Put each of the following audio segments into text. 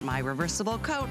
My reversible coat.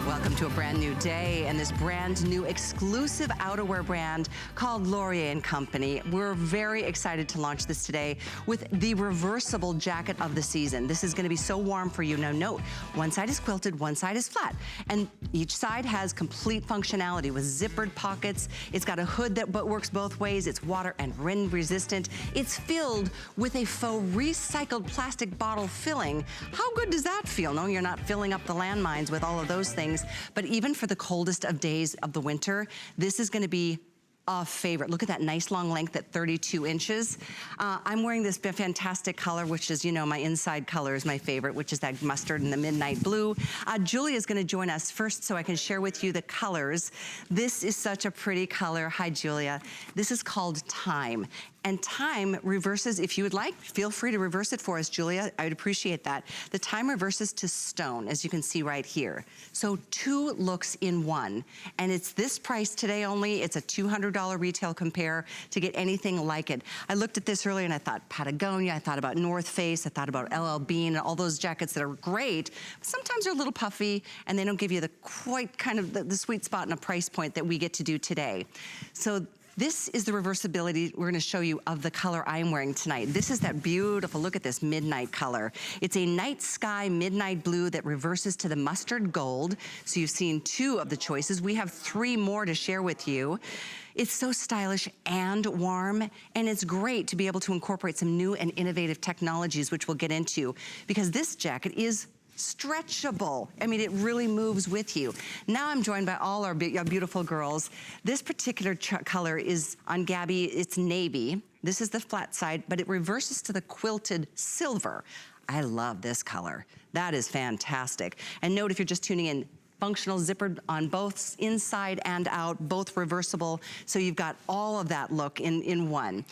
Welcome to a brand new day and this brand new exclusive outerwear brand called Laurier and Company. We're very excited to launch this today with the reversible jacket of the season. This is going to be so warm for you. Now note, one side is quilted, one side is flat, and each side has complete functionality with zippered pockets. It's got a hood that works both ways. It's water and wind resistant. It's filled with a faux recycled plastic bottle filling. How good does that feel? No, you're not filling up the landmines with all of those things. But even for the coldest of days of the winter, this is gonna be a favorite. Look at that nice long length at 32 inches. I'm wearing this fantastic color, which is, you know, my inside color is my favorite, which is that mustard and the midnight blue. Julia is gonna join us first so I can share with you the colors. This is such a pretty color. Hi, Julia. This is called Time. And Time reverses, if you would like, feel free to reverse it for us, Julia. I would appreciate that. The Time reverses to stone, as you can see right here. So 2 looks in 1. And it's this price today only. It's a $200 retail compare to get anything like it. I looked at this earlier and I thought Patagonia, I thought about North Face, I thought about LL Bean, and all those jackets that are great, but sometimes they're a little puffy and they don't give you the quite kind of the sweet spot and a price point that we get to do today. So this is the reversibility we're gonna show you of the color I'm wearing tonight. This is that beautiful, look at this midnight color. It's a night sky midnight blue that reverses to the mustard gold. So you've seen 2 of the choices. We have 3 more to share with you. It's so stylish and warm, and it's great to be able to incorporate some new and innovative technologies, which we'll get into, because this jacket is stretchable. I mean, it really moves with you. Now I'm joined by all our beautiful girls. This particular color is on Gabby, it's navy. This is the flat side, but it reverses to the quilted silver. I love this color. That is fantastic. And note, if you're just tuning in, functional zippered on both inside and out, both reversible. So you've got all of that look in one.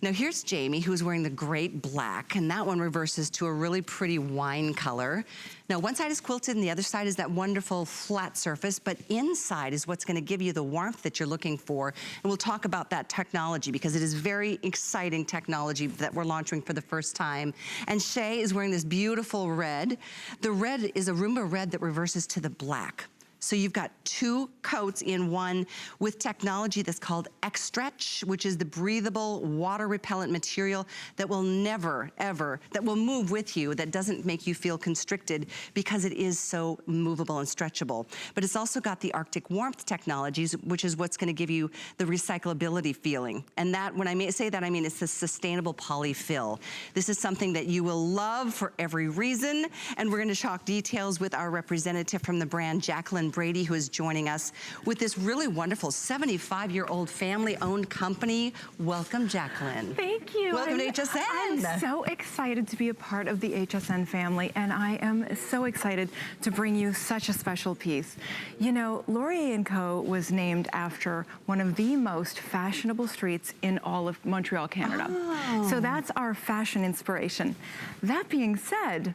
Now here's Jamie, who's wearing the great black, and that one reverses to a really pretty wine color. Now one side is quilted and the other side is that wonderful flat surface, but inside is what's gonna give you the warmth that you're looking for. And we'll talk about that technology because it is very exciting technology that we're launching for the first time. And Shay is wearing this beautiful red. The red is a Roomba red that reverses to the black. So you've got 2 coats in one with technology that's called X-Stretch, which is the breathable, water repellent material that will never, ever, that will move with you, that doesn't make you feel constricted because it is so movable and stretchable. But it's also got the Arctic warmth technologies, which is what's gonna give you the recyclability feeling. And that, when I say that, I mean it's the sustainable polyfill. This is something that you will love for every reason. And we're gonna talk details with our representative from the brand, Jacqueline Brady, who is joining us with this really wonderful 75-year-old family-owned company. Welcome, Jacqueline. Thank you. Welcome to HSN. I'm so excited to be a part of the HSN family, and I am so excited to bring you such a special piece. You know, Laurier & Co. was named after one of the most fashionable streets in all of Montreal, Canada. Oh. So that's our fashion inspiration. That being said,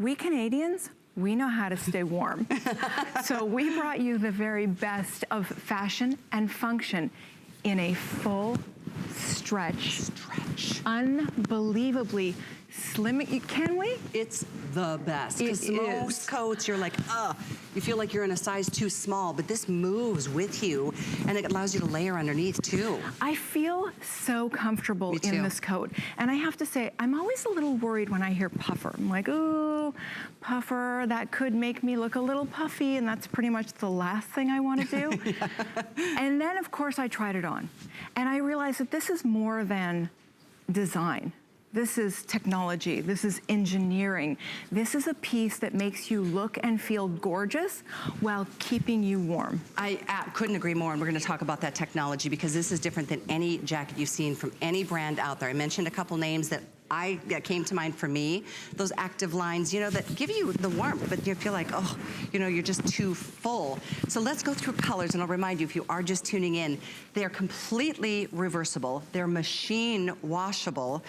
we Canadians, we know how to stay warm. So we brought you the very best of fashion and function in a full stretch. Unbelievably slim. Can we? It's the best. Because most coats, you're like, you feel like you're in a size too small, but this moves with you and it allows you to layer underneath too. I feel so comfortable in this coat. And I have to say, I'm always a little worried when I hear puffer. I'm like, ooh, puffer, that could make me look a little puffy, and that's pretty much the last thing I want to do. And then of course I tried it on. And I realized that this is more than design. This is technology, this is engineering. This is a piece that makes you look and feel gorgeous while keeping you warm. I couldn't agree more, and we're gonna talk about that technology because this is different than any jacket you've seen from any brand out there. I mentioned a couple names that came to mind for me, those active lines, you know, that give you the warmth, but you feel like, oh, you know, you're just too full. So let's go through colors, and I'll remind you, if you are just tuning in, they are completely reversible. They're machine washable.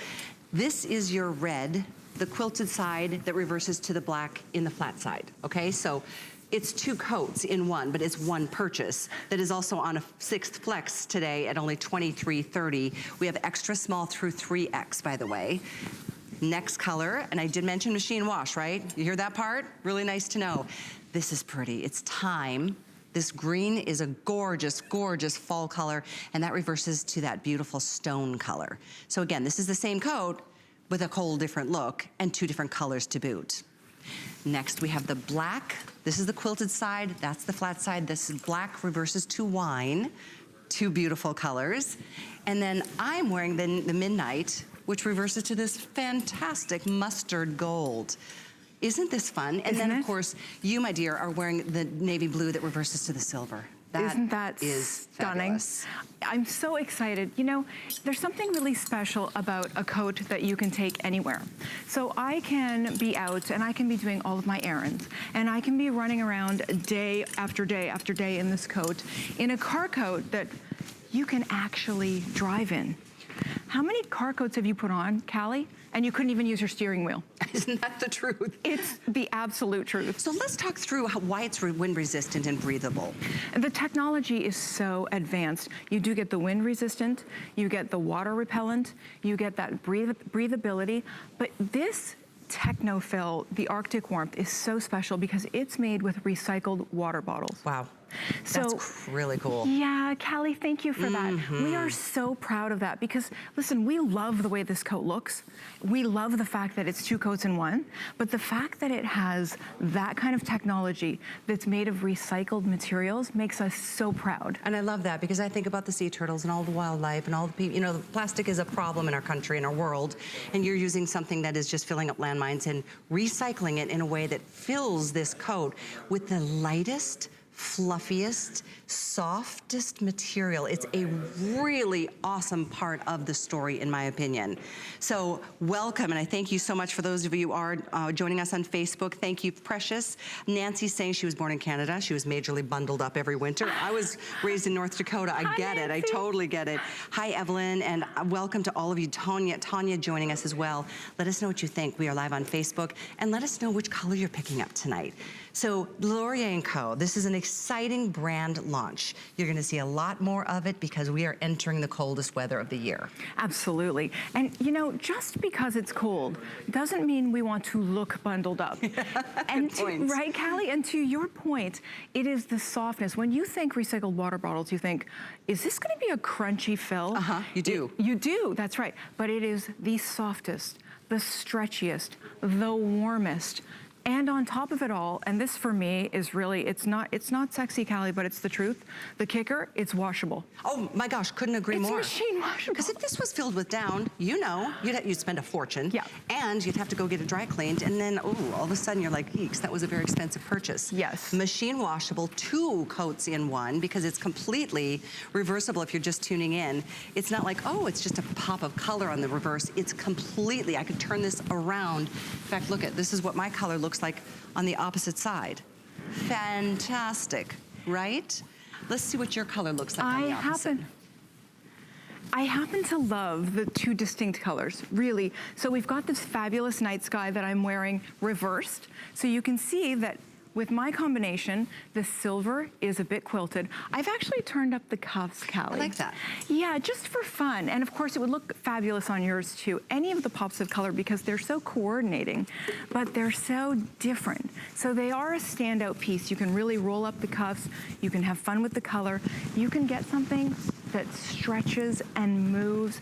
This is your red, the quilted side that reverses to the black in the flat side, okay? So it's 2 coats in one, but it's one purchase. That is also on a 6th flex today at only $23.30. We have extra small through 3X, by the way. Next color, and I did mention machine wash, right? You hear that part? Really nice to know. This is pretty, it's thyme. This green is a gorgeous, gorgeous fall color, and that reverses to that beautiful stone color. So again, this is the same coat with a whole different look and 2 different colors to boot. Next, we have the black. This is the quilted side, that's the flat side. This is black reverses to wine, 2 beautiful colors. And then I'm wearing the midnight, which reverses to this fantastic mustard gold. Isn't this fun? And then, of course, you, my dear, are wearing the navy blue that reverses to the silver. Isn't that stunning? Fabulous. I'm so excited. You know, there's something really special about a coat that you can take anywhere. So I can be out and I can be doing all of my errands, and I can be running around day after day after day in this coat, in a car coat that you can actually drive in. How many car coats have you put on, Callie? And you couldn't even use your steering wheel. Isn't that the truth? It's the absolute truth. So let's talk through why it's wind resistant and breathable. The technology is so advanced. You do get the wind resistant, you get the water repellent, you get that breathability, but this Technofill, the Arctic warmth, is so special because it's made with recycled water bottles. Wow. So, that's really cool. Yeah, Callie, thank you for that. We are so proud of that because, listen, we love the way this coat looks. We love the fact that it's 2 coats in one, but the fact that it has that kind of technology that's made of recycled materials makes us so proud. And I love that because I think about the sea turtles and all the wildlife and all the people. You know, plastic is a problem in our country, in our world, and you're using something that is just filling up landmines and recycling it in a way that fills this coat with the lightest, fluffiest, softest material. It's a really awesome part of the story, in my opinion. So welcome, and I thank you so much for those of you who are joining us on Facebook. Thank you, Precious. Nancy's saying she was born in Canada. She was majorly bundled up every winter. I was raised in North Dakota. I get it. I totally get it. Hi, Evelyn, and welcome to all of you. Tanya joining us as well. Let us know what you think. We are live on Facebook, and let us know which color you're picking up tonight. So Laurier & Co., this is an exciting brand launch. You're gonna see a lot more of it because we are entering the coldest weather of the year. Absolutely. And you know, just because it's cold doesn't mean we want to look bundled up. And right, Callie? And to your point, it is the softness. When you think recycled water bottles, you think, is this gonna be a crunchy fill? You do. You do, that's right. But it is the softest, the stretchiest, the warmest. And on top of it all, and this for me is really, it's not sexy, Callie, but it's the truth. The kicker, it's washable. Oh my gosh, couldn't agree more. It's machine washable. Because if this was filled with down, you know, you'd spend a fortune. Yeah. And you'd have to go get it dry cleaned, and then, all of a sudden you're like, eeks, that was a very expensive purchase. Yes. Machine washable, 2 coats in one, because it's completely reversible if you're just tuning in. It's not like, oh, it's just a pop of color on the reverse. It's completely, I could turn this around. In fact, look at, this is what my color looks like on the opposite side. Fantastic, right? Let's see what your color looks like on the opposite. I happen to love the 2 distinct colors, really. So we've got this fabulous night sky that I'm wearing reversed. So you can see that with my combination, the silver is a bit quilted. I've actually turned up the cuffs, Callie. I like that. Yeah, just for fun. And of course, it would look fabulous on yours too. Any of the pops of color, because they're so coordinating, but they're so different. So they are a standout piece. You can really roll up the cuffs. You can have fun with the color. You can get something that stretches and moves,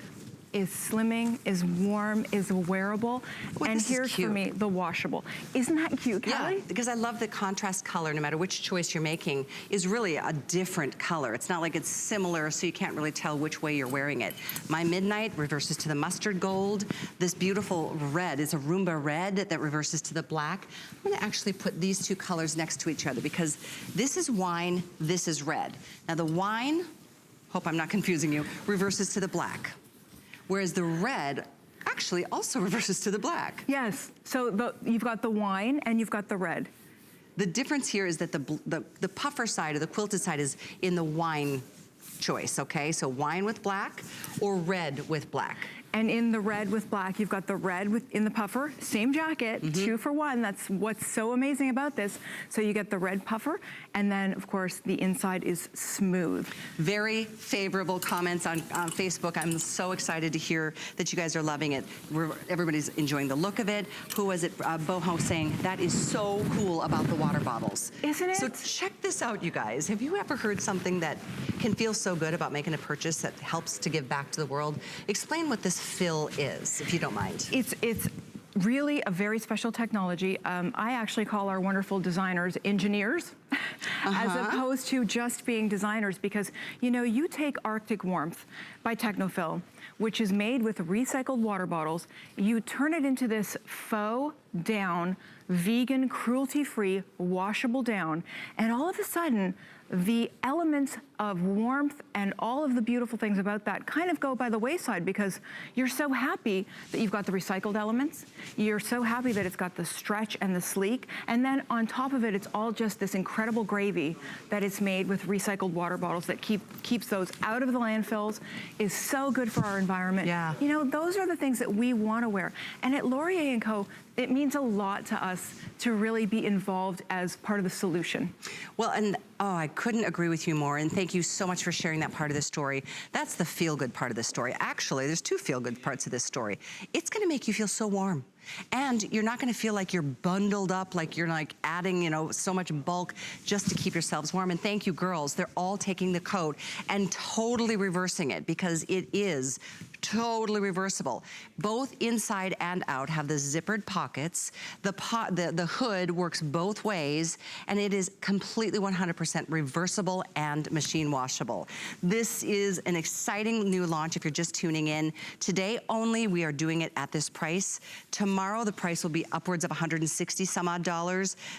is slimming, is warm, is wearable. Well, and here's for me, the washable. Isn't that cute, Callie? Yeah, because I love the contrast color, no matter which choice you're making, is really a different color. It's not like it's similar, so you can't really tell which way you're wearing it. My midnight reverses to the mustard gold. This beautiful red is a Roomba red that reverses to the black. I'm gonna actually put these 2 colors next to each other because this is wine, this is red. Now the wine, hope I'm not confusing you, reverses to the black. Whereas the red actually also reverses to the black. Yes, so you've got the wine and you've got the red. The difference here is that the puffer side or the quilted side is in the wine choice, okay? So wine with black or red with black. And in the red with black, you've got the red in the puffer, same jacket, 2 for 1. That's what's so amazing about this. So you get the red puffer, and then of course the inside is smooth. Very favorable comments on Facebook. I'm so excited to hear that you guys are loving it. Everybody's enjoying the look of it. Who was it? Boho saying, that is so cool about the water bottles. Isn't it? So check this out, you guys. Have you ever heard something that can feel so good about making a purchase that helps to give back to the world? Explain what this fill is, if you don't mind. It's really a very special technology. I actually call our wonderful designers engineers, as opposed to just being designers, because you know, you take Arctic Warmth by Technofill, which is made with recycled water bottles, you turn it into this faux down, vegan, cruelty-free, washable down, and all of a sudden, the elements of warmth and all of the beautiful things about that kind of go by the wayside, because you're so happy that you've got the recycled elements. You're so happy that it's got the stretch and the sleek. And then on top of it, it's all just this incredible gravy that is made with recycled water bottles that keeps those out of the landfills, is so good for our environment. Yeah. You know, those are the things that we want to wear. And at Laurier & Co., it means a lot to us to really be involved as part of the solution. Well, and I couldn't agree with you more, and thank you so much for sharing that part of the story. That's the feel-good part of the story. Actually, there's 2 feel-good parts of this story. It's gonna make you feel so warm. And you're not gonna feel like you're bundled up, like you're like adding, you know, so much bulk just to keep yourselves warm. And thank you, girls. They're all taking the coat and totally reversing it, because it is totally reversible. Both inside and out have the zippered pockets. The hood works both ways, and it is completely 100% reversible and machine washable. This is an exciting new launch if you're just tuning in. Today only, we are doing it at this price. Tomorrow, the price will be upwards of $160 some odd.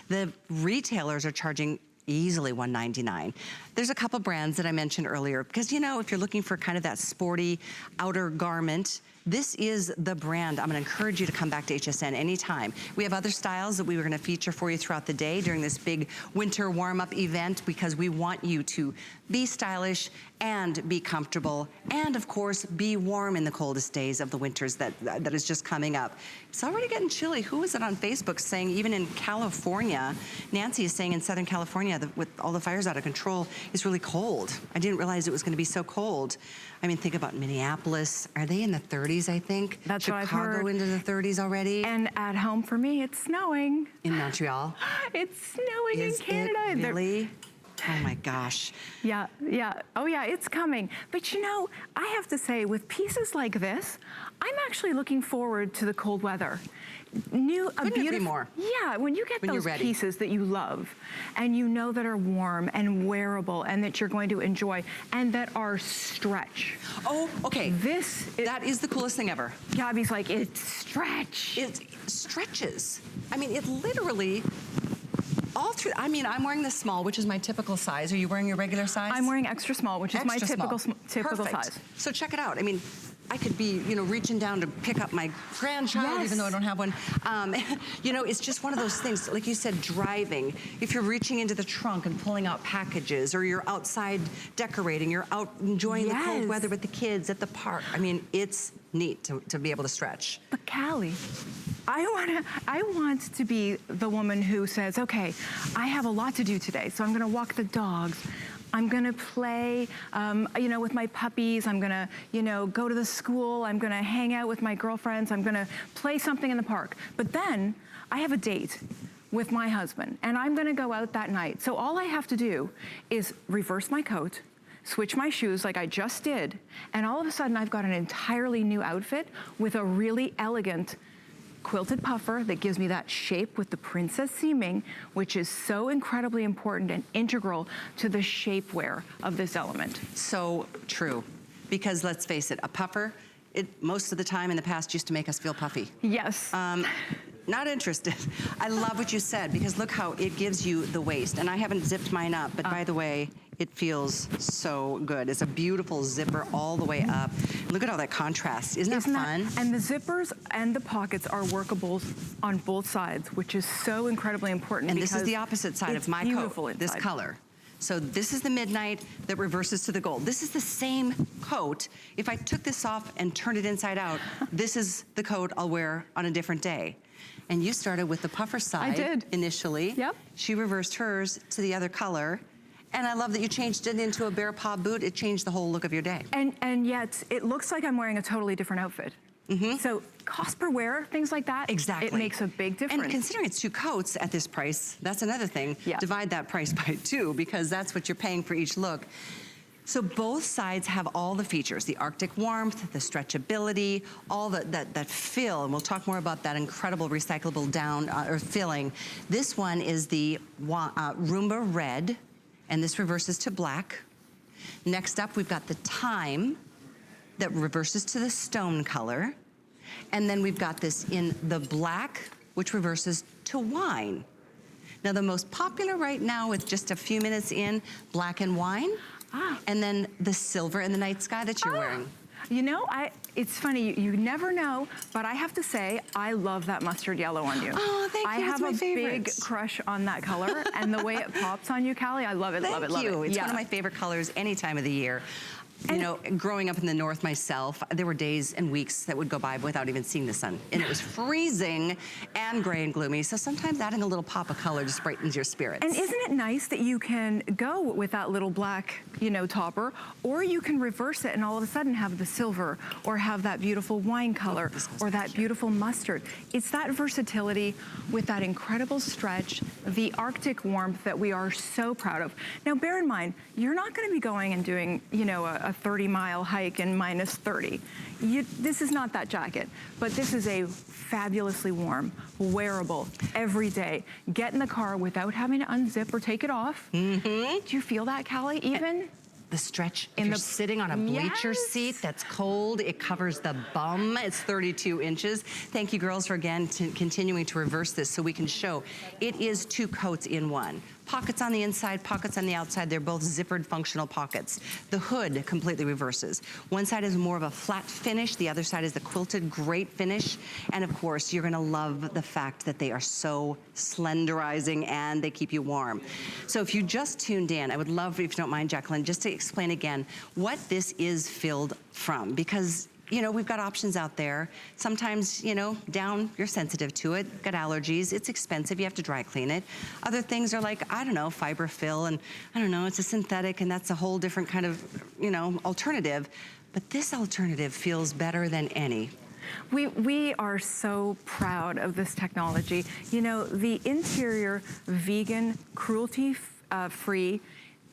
The retailers are charging easily $199. There's a couple brands that I mentioned earlier, because you know, if you're looking for kind of that sporty outer garment, this is the brand. I'm gonna encourage you to come back to HSN anytime. We have other styles that we were gonna feature for you throughout the day during this big winter warm-up event, because we want you to be stylish and be comfortable, and of course, be warm in the coldest days of the winters that is just coming up. It's already getting chilly. Who was it on Facebook saying, even in California, Nancy is saying in Southern California, that with all the fires out of control, it's really cold. I didn't realize it was gonna be so cold. I mean, think about Minneapolis. Are they in the 30s, I think? That's what I've heard. Chicago into the 30s already. And at home for me, it's snowing. In Montreal? It's snowing in Canada. It really? Oh my gosh. Yeah. Oh yeah, it's coming. But you know, I have to say, with pieces like this, I'm actually looking forward to the cold weather. Couldn't agree more. Yeah, when you get those pieces that you love, and you know that are warm and wearable, and that you're going to enjoy, and that are stretch. Oh, okay. That is the coolest thing ever. Gabby's like, it's stretch. It stretches. I mean, it literally, all through, I mean, I'm wearing the small, which is my typical size. Are you wearing your regular size? I'm wearing extra small, which is my typical size. So check it out. I mean, I could be, you know, reaching down to pick up my grandchild, even though I don't have one. You know, it's just one of those things, like you said, driving. If you're reaching into the trunk and pulling out packages, or you're outside decorating, you're out enjoying the cold weather with the kids at the park. I mean, it's neat to be able to stretch. But Callie, I want to be the woman who says, okay, I have a lot to do today, so I'm gonna walk the dogs. I'm gonna play, you know, with my puppies. I'm gonna, you know, go to the school. I'm gonna hang out with my girlfriends. I'm gonna play something in the park. But then I have a date with my husband, and I'm gonna go out that night. So all I have to do is reverse my coat, switch my shoes like I just did, and all of a sudden I've got an entirely new outfit with a really elegant quilted puffer that gives me that shape with the princess seaming, which is so incredibly important and integral to the shapewear of this element. So true, because let's face it, a puffer, most of the time in the past used to make us feel puffy. Yes. Not interested. I love what you said, because look how it gives you the waist. And I haven't zipped mine up, but by the way, it feels so good. It's a beautiful zipper all the way up. Look at all that contrast. Isn't that fun? And the zippers and the pockets are workable on both sides, which is so incredibly important. And this is the opposite side of my coat, this color. So this is the midnight that reverses to the gold. This is the same coat. If I took this off and turned it inside out, this is the coat I'll wear on a different day. And you started with the puffer side. I did. Initially. Yep. She reversed hers to the other color. And I love that you changed it into a bare paw boot. It changed the whole look of your day. And yet, it looks like I'm wearing a totally different outfit. So cost per wear, things like that, exactly. It makes a big difference. And considering it's 2 coats at this price, that's another thing. Yeah. Divide that price by 2 because that's what you're paying for each look. So both sides have all the features, the Arctic warmth, the stretchability, all that fill, and we'll talk more about that incredible recyclable down or filling. This one is the Roomba Red, and this reverses to black. Next up, we've got the Time that reverses to the stone color. And then we've got this in the black, which reverses to wine. Now the most popular right now with just a few minutes in, black and wine. And then the silver and the night sky that you're wearing. You know, it's funny, you never know, but I have to say, I love that mustard yellow on you. Oh, thank you, I have a big favorite. crush on that color, and the way it pops on you, Callie, I love it, love it, love it. Thank you. It's one of my favorite colors any time of the year. You know, growing up in the north myself, there were days and weeks that would go by without even seeing the sun. And it was freezing and gray and gloomy. So sometimes adding a little pop of color just brightens your spirits. And isn't it nice that you can go with that little black, you know, topper, or you can reverse it and all of a sudden have the silver, or have that beautiful wine color, or that beautiful mustard. It's that versatility with that incredible stretch, the Arctic warmth that we are so proud of. Now, bear in mind, you're not gonna be going and doing, you know, a 30-mile hike in minus 30. This is not that jacket, but this is a fabulously warm, wearable, every day. Get in the car without having to unzip or take it off. Do you feel that, Callie, even? The stretch, if you're sitting on a bleacher seat that's cold, it covers the bum. It's 32 inches. Thank you, girls, for again continuing to reverse this so we can show it is 2 coats in one. Pockets on the inside, pockets on the outside. They're both zippered functional pockets. The hood completely reverses. One side is more of a flat finish. The other side is the quilted great finish. And of course, you're gonna love the fact that they are so slenderizing and they keep you warm. So if you just tuned in, I would love, if you don't mind, Jacqueline, just to explain again what this is filled from, because you know, we've got options out there. Sometimes, you know, down, you're sensitive to it, got allergies, it's expensive, you have to dry clean it. Other things are like, I don't know, fiber fill, and I don't know, it's a synthetic, and that's a whole different kind of, you know, alternative. But this alternative feels better than any. We are so proud of this technology. You know, the interior vegan, cruelty-free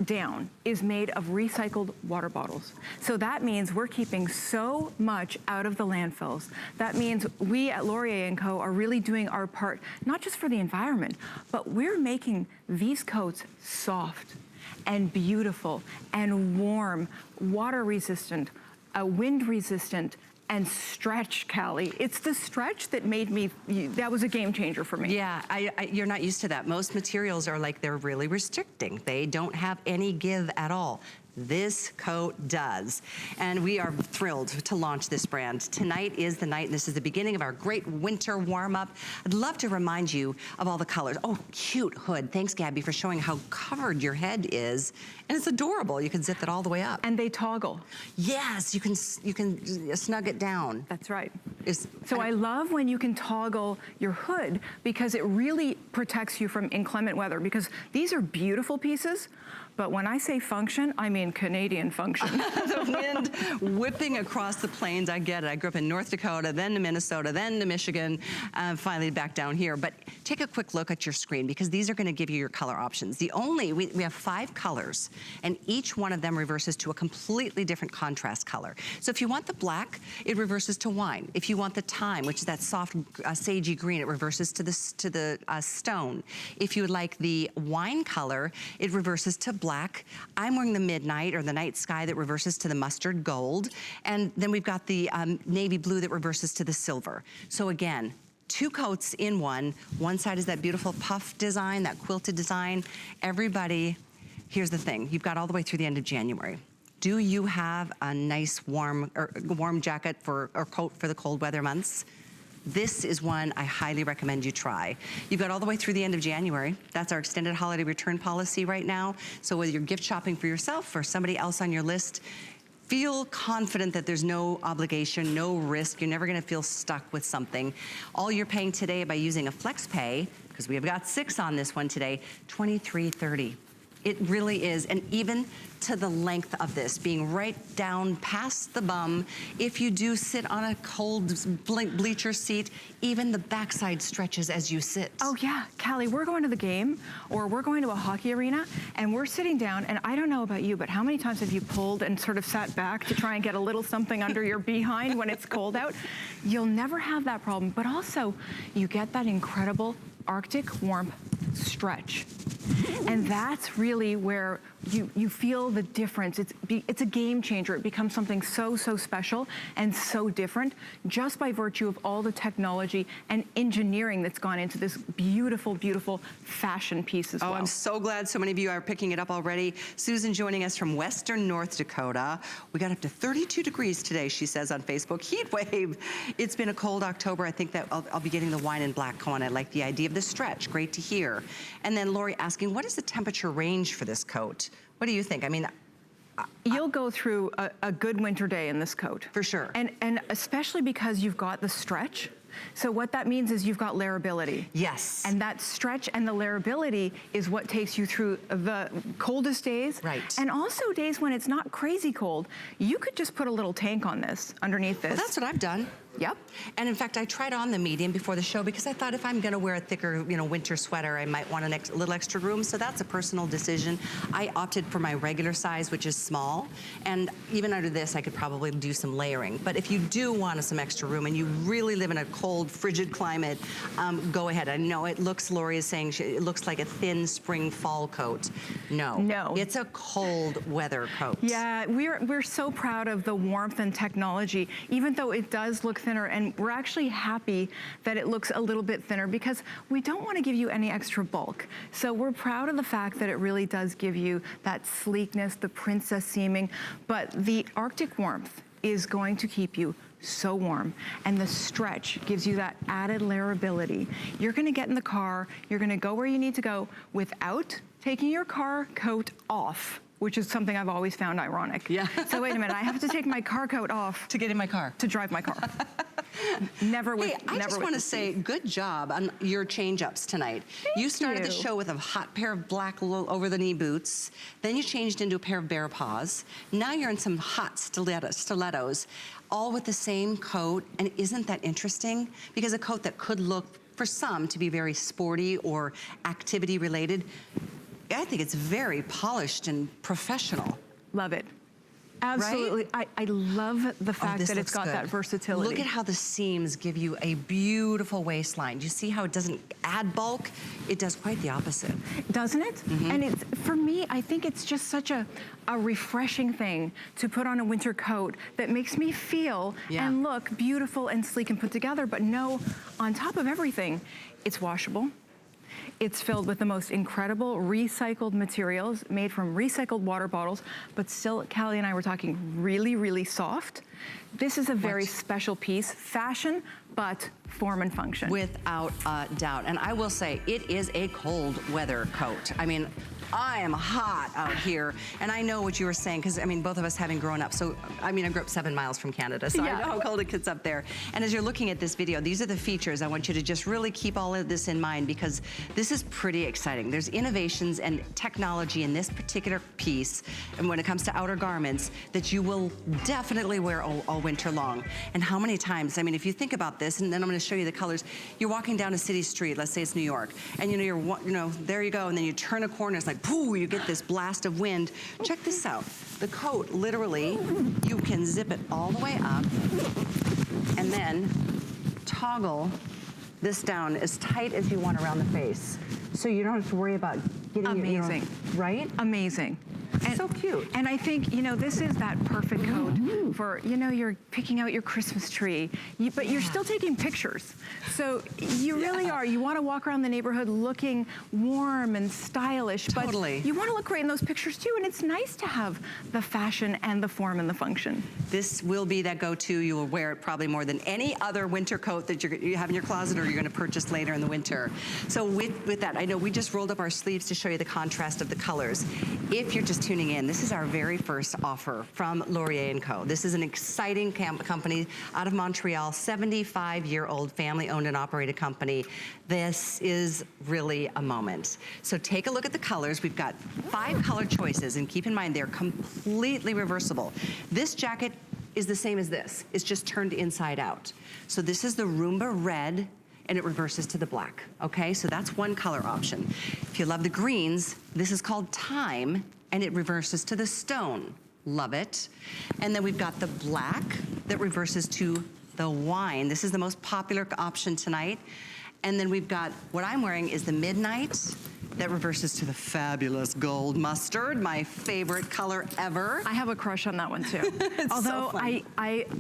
down is made of recycled water bottles. So that means we're keeping so much out of the landfills. That means we at Laurier & Co. are really doing our part, not just for the environment, but we're making these coats soft and beautiful and warm, water resistant, wind resistant, and stretch, Callie. It's the stretch that made me, that was a game changer for me. Yeah, you're not used to that. Most materials are like they're really restricting. They don't have any give at all. This coat does. And we are thrilled to launch this brand. Tonight is the night, and this is the beginning of our great winter warm-up. I'd love to remind you of all the colors. Oh, cute hood. Thanks, Gabby, for showing how covered your head is. And it's adorable. You can zip it all the way up. And they toggle. Yes, you can snug it down. That's right. So I love when you can toggle your hood because it really protects you from inclement weather, because these are beautiful pieces. But when I say function, I mean Canadian function. The wind whipping across the plains, I get it. I grew up in North Dakota, then to Minnesota, then to Michigan, finally back down here. But take a quick look at your screen, because these are gonna give you your color options. We have 5 colors, and each one of them reverses to a completely different contrast color. So if you want the black, it reverses to wine. If you want the thyme, which is that soft sagey green, it reverses to the stone. If you would like the wine color, it reverses to black. I'm wearing the midnight or the night sky that reverses to the mustard gold. And then we've got the navy blue that reverses to the silver. So again, 2 coats in one. One side is that beautiful puff design, that quilted design. Everybody, here's the thing. You've got all the way through the end of January. Do you have a nice warm jacket or coat for the cold weather months? this is one I highly recommend you try. You've got all the way through the end of January. That's our extended holiday return policy right now. So whether you're gift shopping for yourself or somebody else on your list, feel confident that there's no obligation, no risk. You're never gonna feel stuck with something. All you're paying today by using a flex pay, because we have got 6 on this one today, $23.30. It really is, and even to the length of this, being right down past the bum, if you do sit on a cold bleacher seat, even the backside stretches as you sit. Oh yeah, Callie, we're going to the game, or we're going to a hockey arena, and we're sitting down, and I don't know about you, but how many times have you pulled and sort of sat back to try and get a little something under your behind when it's cold out? You'll never have that problem, but also you get that incredible Arctic warmth stretch. And that's really where you feel the difference. It's a game changer. It becomes something so special and so different just by virtue of all the technology and engineering that's gone into this beautiful, beautiful fashion piece as well. Oh, I'm so glad so many of you are picking it up already. Susan joining us from Western North Dakota. We got up to 32 degrees today, she says on Facebook. Heat wave. It's been a cold October. I think that I'll be getting the wine and black on. I like the idea of the stretch. Great to hear. And then Lori asking, what is the temperature range for this coat? What do you think? I mean, you'll go through a good winter day in this coat. For sure. And especially because you've got the stretch. So what that means is you've got layerability. Yes. And that stretch and the layerability is what takes you through the coldest days. Right. And also days when it's not crazy cold. You could just put a little tank on this, underneath this. Well, that's what I've done. Yep. And in fact, I tried on the medium before the show because I thought if I'm gonna wear a thicker, winter sweater, I might want a little extra room. So that's a personal decision. I opted for my regular size, which is small. And even under this, I could probably do some layering. But if you do want some extra room and you really live in a cold, frigid climate, go ahead. I know it looks, Lori is saying, it looks like a thin spring fall coat. No. No. It's a cold weather coat. Yeah, we're so proud of the warmth and technology, even though it does look thinner, and we're actually happy that it looks a little bit thinner because we don't want to give you any extra bulk. So we're proud of the fact that it really does give you that sleekness, the princess seaming, but the Arctic warmth is going to keep you so warm, and the stretch gives you that added layerability. You're gonna get in the car, you're gonna go where you need to go without taking your car coat off, which is something I've always found ironic. Yeah. So wait a minute, I have to take my car coat off To get in my car. to drive my car. Never with. Hey, I just want to say good job on your change-ups tonight. You started the show with a hot pair of black over-the-knee boots. Then you changed into a pair of bear paws. Now you're in some hot stilettos, all with the same coat. And isn't that interesting? Because a coat that could look, for some, to be very sporty or activity-related, I think it's very polished and professional. Love it. Absolutely. Right? I love the fact that it's got good. that versatility. Look at how the seams give you a beautiful waistline. Do you see how it doesn't add bulk? It does quite the opposite. Doesn't it? Mm-hmm. And it's, for me, I think it's just such a refreshing thing to put on a winter coat that makes me feel and look beautiful and sleek and put together, but no, on top of everything, it's washable. It's filled with the most incredible recycled materials made from recycled water bottles, but still, Callie and I were talking really, really soft. This is a very special piece, fashion, but form and function. Without a doubt. And I will say, it is a cold weather coat. I mean, I am hot out here, and I know what you were saying, because I mean, both of us having grown up, so I mean, I grew up 7 miles from Canada, so I know how cold it gets up there. And as you're looking at this video, these are the features. I want you to just really keep all of this in mind, because this is pretty exciting. There's innovations and technology in this particular piece, and when it comes to outer garments, that you will definitely wear all winter long. And how many times, I mean, if you think about this, and then I'm gonna show you the colors, you're walking down a city street, let's say it's New York, and you're there you go, and then you turn a corner, it's like, pooh, you get this blast of wind. Check this out. The coat, literally, you can zip it all the way up and then toggle this down as tight as you want around the face. So you don't have to worry about getting Amazing. right? Amazing. So cute. And I think, you know, this is that perfect coat for, you know, you're picking out your Christmas tree, but you're still taking pictures. So you really are. You want to walk around the neighborhood looking warm and stylish, but you want to look great in those pictures too. And it's nice to have the fashion and the form and the function. This will be that go-to. You will wear it probably more than any other winter coat that you have in your closet or you're going to purchase later in the winter. So with that, I know we just rolled up our sleeves to show you the contrast of the colors. If you're just tuning in, this is our very first offer from Laurier & Co. This is an exciting company out of Montreal, 75-year-old family-owned and operated company. This is really a moment. So take a look at the colors. We've got 5 color choices, and keep in mind they're completely reversible. This jacket is the same as this. It's just turned inside out. So this is the Roomba Red, and it reverses to the black, okay? So that's one color option. If you love the greens, this is called Time, and it reverses to the Stone. Love it. And then we've got the black that reverses to the Wine. This is the most popular option tonight. And then we've got, what I'm wearing is the Midnight that reverses to the fabulous Gold Mustard, my favorite color ever. I have a crush on that one too. Although so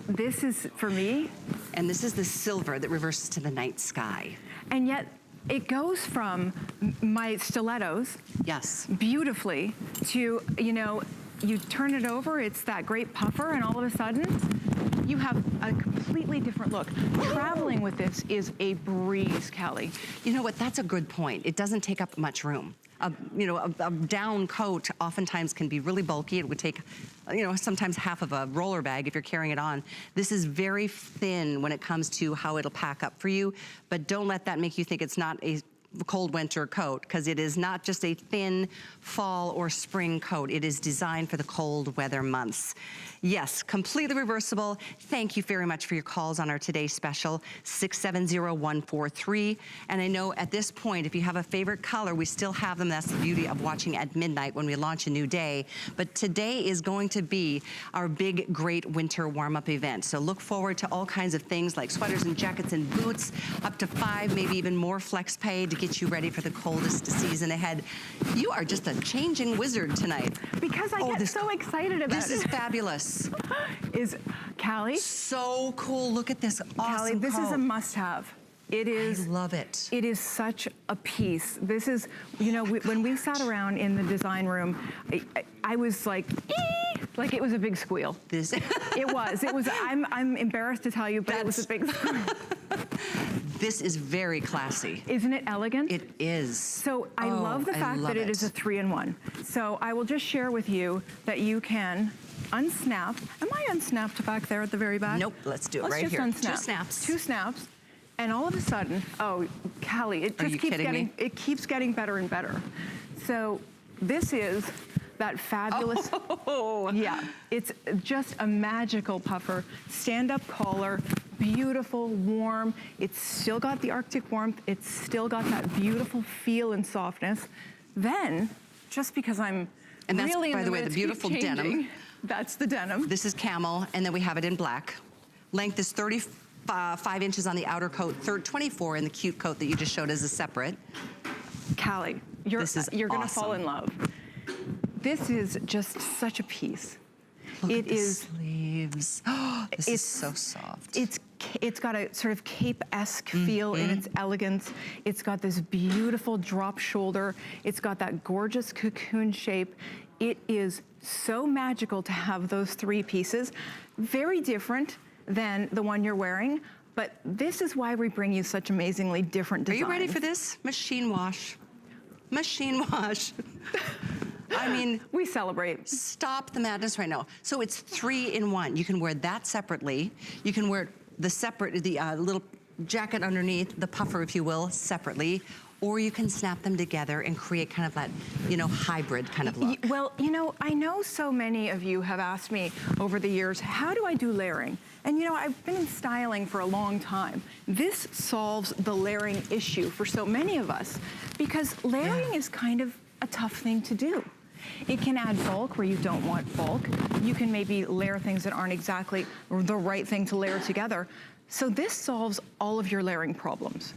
this is for me. And this is the Silver that reverses to the Night Sky. And yet it goes from my stilettos, yes, beautifully, to, you know, you turn it over, it's that great puffer, and all of a sudden, you have a completely different look. Traveling with this is a breeze, Callie. You know what, that's a good point. It doesn't take up much room. You know, a down coat oftentimes can be really bulky. It would take, you know, sometimes half of a roller bag if you're carrying it on. This is very thin when it comes to how it'll pack up for you, but don't let that make you think it's not a cold winter coat, because it is not just a thin fall or spring coat. It is designed for the cold weather months. Yes, completely reversible. Thank you very much for your calls on our today's special, 670-143. And I know at this point, if you have a favorite color, we still have them. That's the beauty of watching at midnight when we launch a new day. But today is going to be our big, great winter warm-up event. So look forward to all kinds of things like sweaters and jackets and boots, up to 5, maybe even more flex pay to get you ready for the coldest season ahead. You are just a changing wizard tonight. Because I get so excited about this. This is fabulous. Is Callie? So cool. Look at this awesome Callie, this coat. is a must-have. It is. I love it. It is such a piece. This is, you know, when we sat around in the design room, I was like, ee! Like it was a big squeal. This. It was. I'm embarrassed to tell you, but it was a big squeal. This is very classy. Isn't it elegant? It is. So I love the fact that it is a 3-in-1. So I will just share with you that you can unsnap. Am I unsnapped back there at the very back? Nope, let's do it right here. Let's just unsnap. 2 snaps. 2 snaps. And all of a sudden, oh, Callie, it just keeps getting better and better. So this is that fabulous, yeah, it's just a magical puffer, stand-up collar, beautiful, warm. It's still got the Arctic warmth. It's still got that beautiful feel and softness. Then, just because I'm really, by the way, the beautiful denim. That's the denim. This is camel, and then we have it in black. Length is 35 inches on the outer coat, 24 in the cute coat that you just showed as a separate. Callie, you're gonna fall in love. This is just such a piece. Look at the sleeves. Oh, this is so soft. It's got a sort of cape-esque feel in its elegance. It's got this beautiful drop shoulder. It's got that gorgeous cocoon shape. It is so magical to have those 3 pieces. Very different than the one you're wearing, but this is why we bring you such amazingly different designs. Are you ready for this? Machine wash. Machine wash. I mean, we celebrate. Stop the madness right now. So it's 3-in-1. You can wear that separately. You can wear the little jacket underneath, the puffer, if you will, separately. Or you can snap them together and create kind of that, you know, hybrid kind of look. Well, you know, I know so many of you have asked me over the years, how do I do layering? And you know, I've been in styling for a long time. This solves the layering issue for so many of us, because layering is kind of a tough thing to do. It can add bulk where you don't want bulk. You can maybe layer things that aren't exactly the right thing to layer together. So this solves all of your layering problems.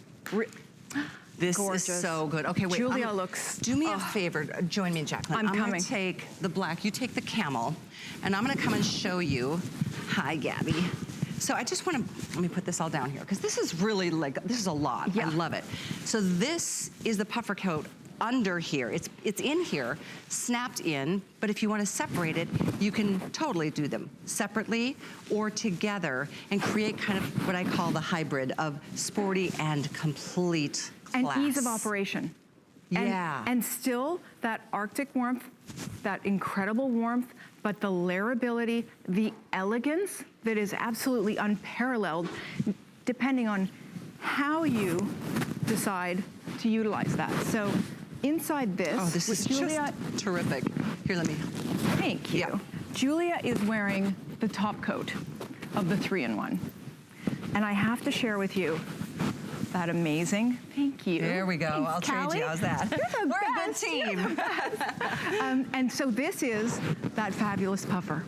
This gorgeous. is so good. Okay, wait. Julia looks... Do me a favor. Join me, Jacqueline. I'm coming. Gonna take the black. You take the camel. And I'm gonna come and show you. Hi, Gabby. So I just wanna, let me put this all down here, because this is really like, this is a lot. Yeah. I love it. So this is the puffer coat under here. It's in here, snapped in, but if you want to separate it, you can totally do them separately or together and create kind of what I call the hybrid of sporty and complete class. And ease of operation. Yeah. And still that Arctic warmth, that incredible warmth, but the layerability, the elegance that is absolutely unparalleled, depending on how you decide to utilize that. So inside this, oh, this is Julia, just terrific. Here, let me. Thank you. Yeah. Julia is wearing the top coat of the 3-in-1. And I have to share with you that amazing, thank you. There we go. Thanks, I'll trade you. How's that? You're the We're best. a good team. And so this is that fabulous puffer.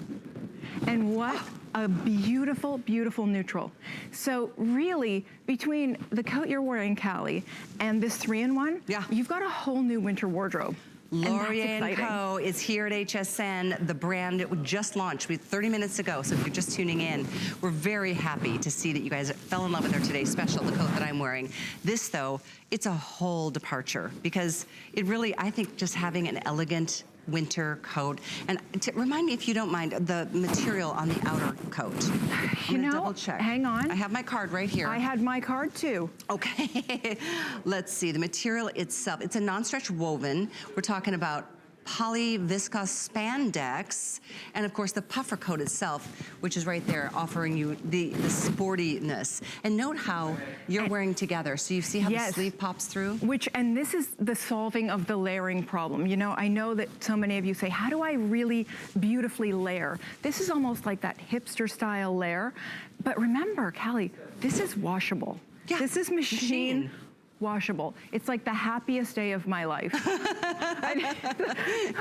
And what a beautiful, beautiful neutral. So really, between the coat you're wearing, Callie, and this 3-in-1, yeah, you've got a whole new winter wardrobe. Laurier & Co. is here at HSN. The brand just launched 30 minutes ago, so if you're just tuning in, we're very happy to see that you guys fell in love with our today's special, the coat that I'm wearing. This, though, it's a whole departure because it really, I think, just having an elegant winter coat. And remind me, if you don't mind, the material on the outer coat. I'm gonna double check. Hang on. I have my card right here. I had my card too. Okay, let's see. The material itself, it's a non-stretch woven. We're talking about polyviscose spandex, and of course the puffer coat itself, which is right there offering you the sportiness. And note how you're wearing together. So you see how the sleeve pops through? And this is the solving of the layering problem. You know, I know that so many of you say, how do I really beautifully layer? This is almost like that hipster style layer. But remember, Callie, this is washable. Yeah, this is machine washable. It's like the happiest day of my life.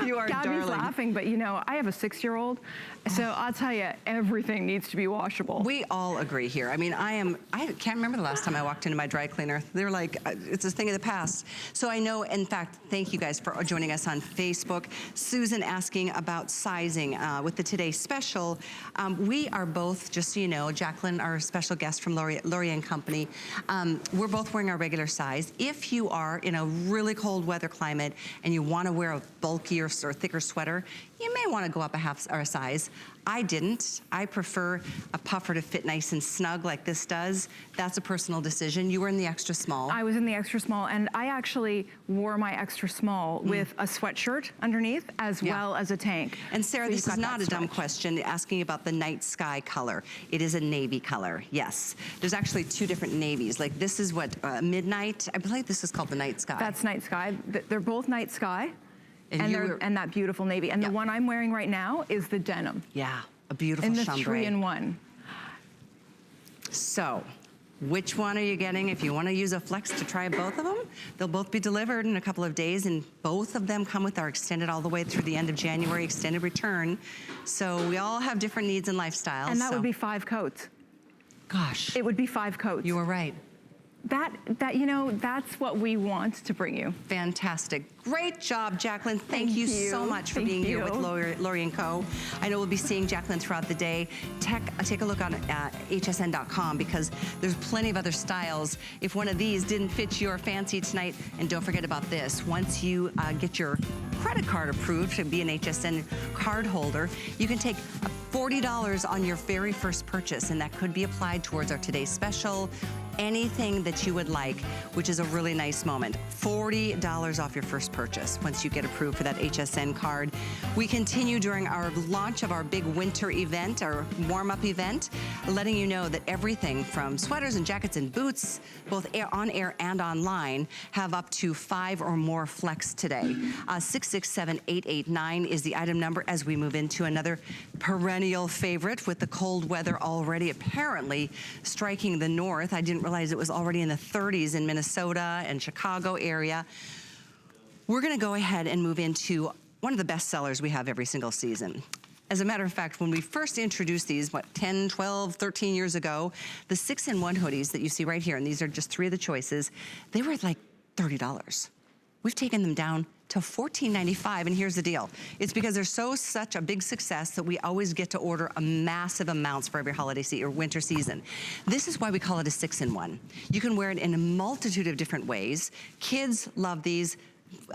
You are Gabby's darling. laughing, but you know, I have a 6-year-old, so I'll tell you, everything needs to be washable. We all agree here. I mean, I can't remember the last time I walked into my dry cleaner. They're like, it's a thing of the past. So I know, in fact, thank you guys for joining us on Facebook. Susan asking about sizing with the Today Special. We are both, just so you know, Jacqueline, our special guest from Laurier & Company, we're both wearing our regular size. If you are in a really cold weather climate and you want to wear a bulkier or thicker sweater, you may want to go up a half or a size. I didn't. I prefer a puffer to fit nice and snug like this does. That's a personal decision. You were in the extra small. I was in the extra small, and I actually wore my extra small with a sweatshirt underneath as well as a tank. And Sarah, this is not a dumb question asking about the night sky color. It is a navy color, yes. There's actually 2 different navies. Like this is what, midnight? I believe this is called the night sky. That's night sky. They're both night sky. And that beautiful navy. And the one I'm wearing right now is the denim. Yeah, a beautiful chambray. In the 3-in-1. So, which one are you getting? If you want to use a flex to try both of them, they'll both be delivered in a couple of days, and both of them come with our extended all the way through the end of January extended return. So we all have different needs and lifestyles. And that would be 5 coats. Gosh. It would be 5 coats. You were right. You know, that's what we want to bring you. Fantastic. Great job, Jacqueline. Thank you so much for being here with Laurier & Co. I know we'll be seeing Jacqueline throughout the day. Take a look on hsn.com because there's plenty of other styles. If one of these didn't fit your fancy tonight, and don't forget about this, once you get your credit card approved to be an HSN card holder, you can take $40 on your very first purchase, and that could be applied towards our Today's Special, anything that you would like, which is a really nice moment. $40 off your first purchase once you get approved for that HSN card. We continue during our launch of our big winter event, our warm-up event, letting you know that everything from sweaters and jackets and boots, both on air and online, have up to 5 or more flex today. 667889 is the item number as we move into another perennial favorite with the cold weather already apparently striking the north. I didn't realize it was already in the 30s in Minnesota and Chicago area. We're gonna go ahead and move into one of the best sellers we have every single season. As a matter of fact, when we first introduced these, 10, 12, 13 years ago, the 6-in-1 hoodies that you see right here, and these are just 3 of the choices, they were like $30. We've taken them down to $14.95, and here's the deal. It's because they're such a big success that we always get to order a massive amounts for every holiday season or winter season. This is why we call it a 6-in-1. You can wear it in a multitude of different ways. Kids love these.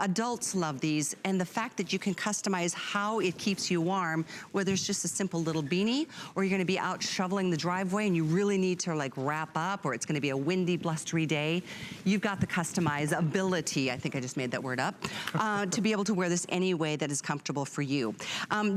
Adults love these, and the fact that you can customize how it keeps you warm, whether it's just a simple little beanie, or you're gonna be out shoveling the driveway and you really need to like wrap up, or it's gonna be a windy, blustery day. You've got the customizability, I think I just made that word up, to be able to wear this any way that is comfortable for you.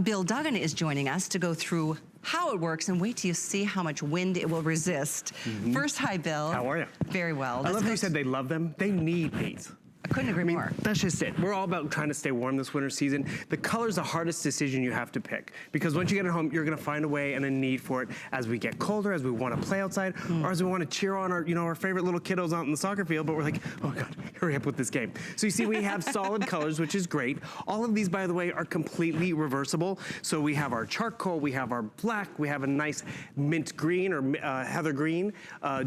Bill Duggan is joining us to go through how it works, and wait till you see how much wind it will resist. First, hi, Bill. How are you? Very well. I love how you said they love them. They need these. I couldn't agree more. That's just it. We're all about trying to stay warm this winter season. The color's the hardest decision you have to pick, because once you get at home, you're gonna find a way and a need for it as we get colder, as we wanna play outside, or as we wanna cheer on our, our favorite little kiddos out in the soccer field, but we're like, oh God, hurry up with this game. So you see, we have solid colors, which is great. All of these, by the way, are completely reversible. So we have our charcoal, we have our black, we have a nice mint green or heather green,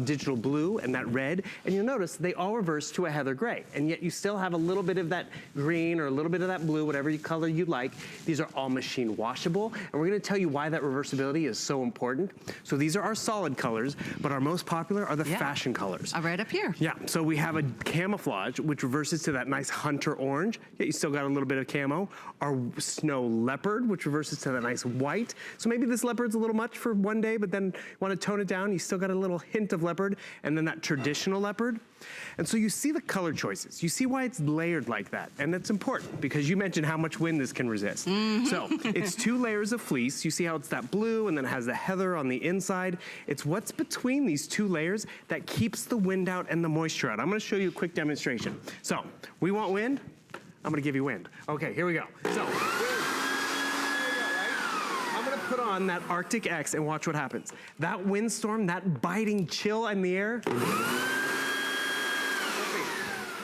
digital blue, and that red. And you'll notice they all reverse to a heather gray, and yet you still have a little bit of that green or a little bit of that blue, whatever color you like. These are all machine washable, and we're gonna tell you why that reversibility is so important. So these are our solid colors, but our most popular are the fashion colors. Right up here. Yeah, so we have a camouflage, which reverses to that nice hunter orange, yet you still got a little bit of camo. Our snow leopard, which reverses to that nice white. So maybe this leopard's a little much for one day, but then you wanna tone it down, you still got a little hint of leopard, and then that traditional leopard. And so you see the color choices. You see why it's layered like that. And it's important because you mentioned how much wind this can resist. So it's 2 layers of fleece. You see how it's that blue and then it has the heather on the inside. It's what's between these 2 layers that keeps the wind out and the moisture out. I'm gonna show you a quick demonstration. So we want wind? I'm gonna give you wind. Okay, here we go. So, I'm gonna put on that Arctic X and watch what happens. That windstorm, that biting chill in the air,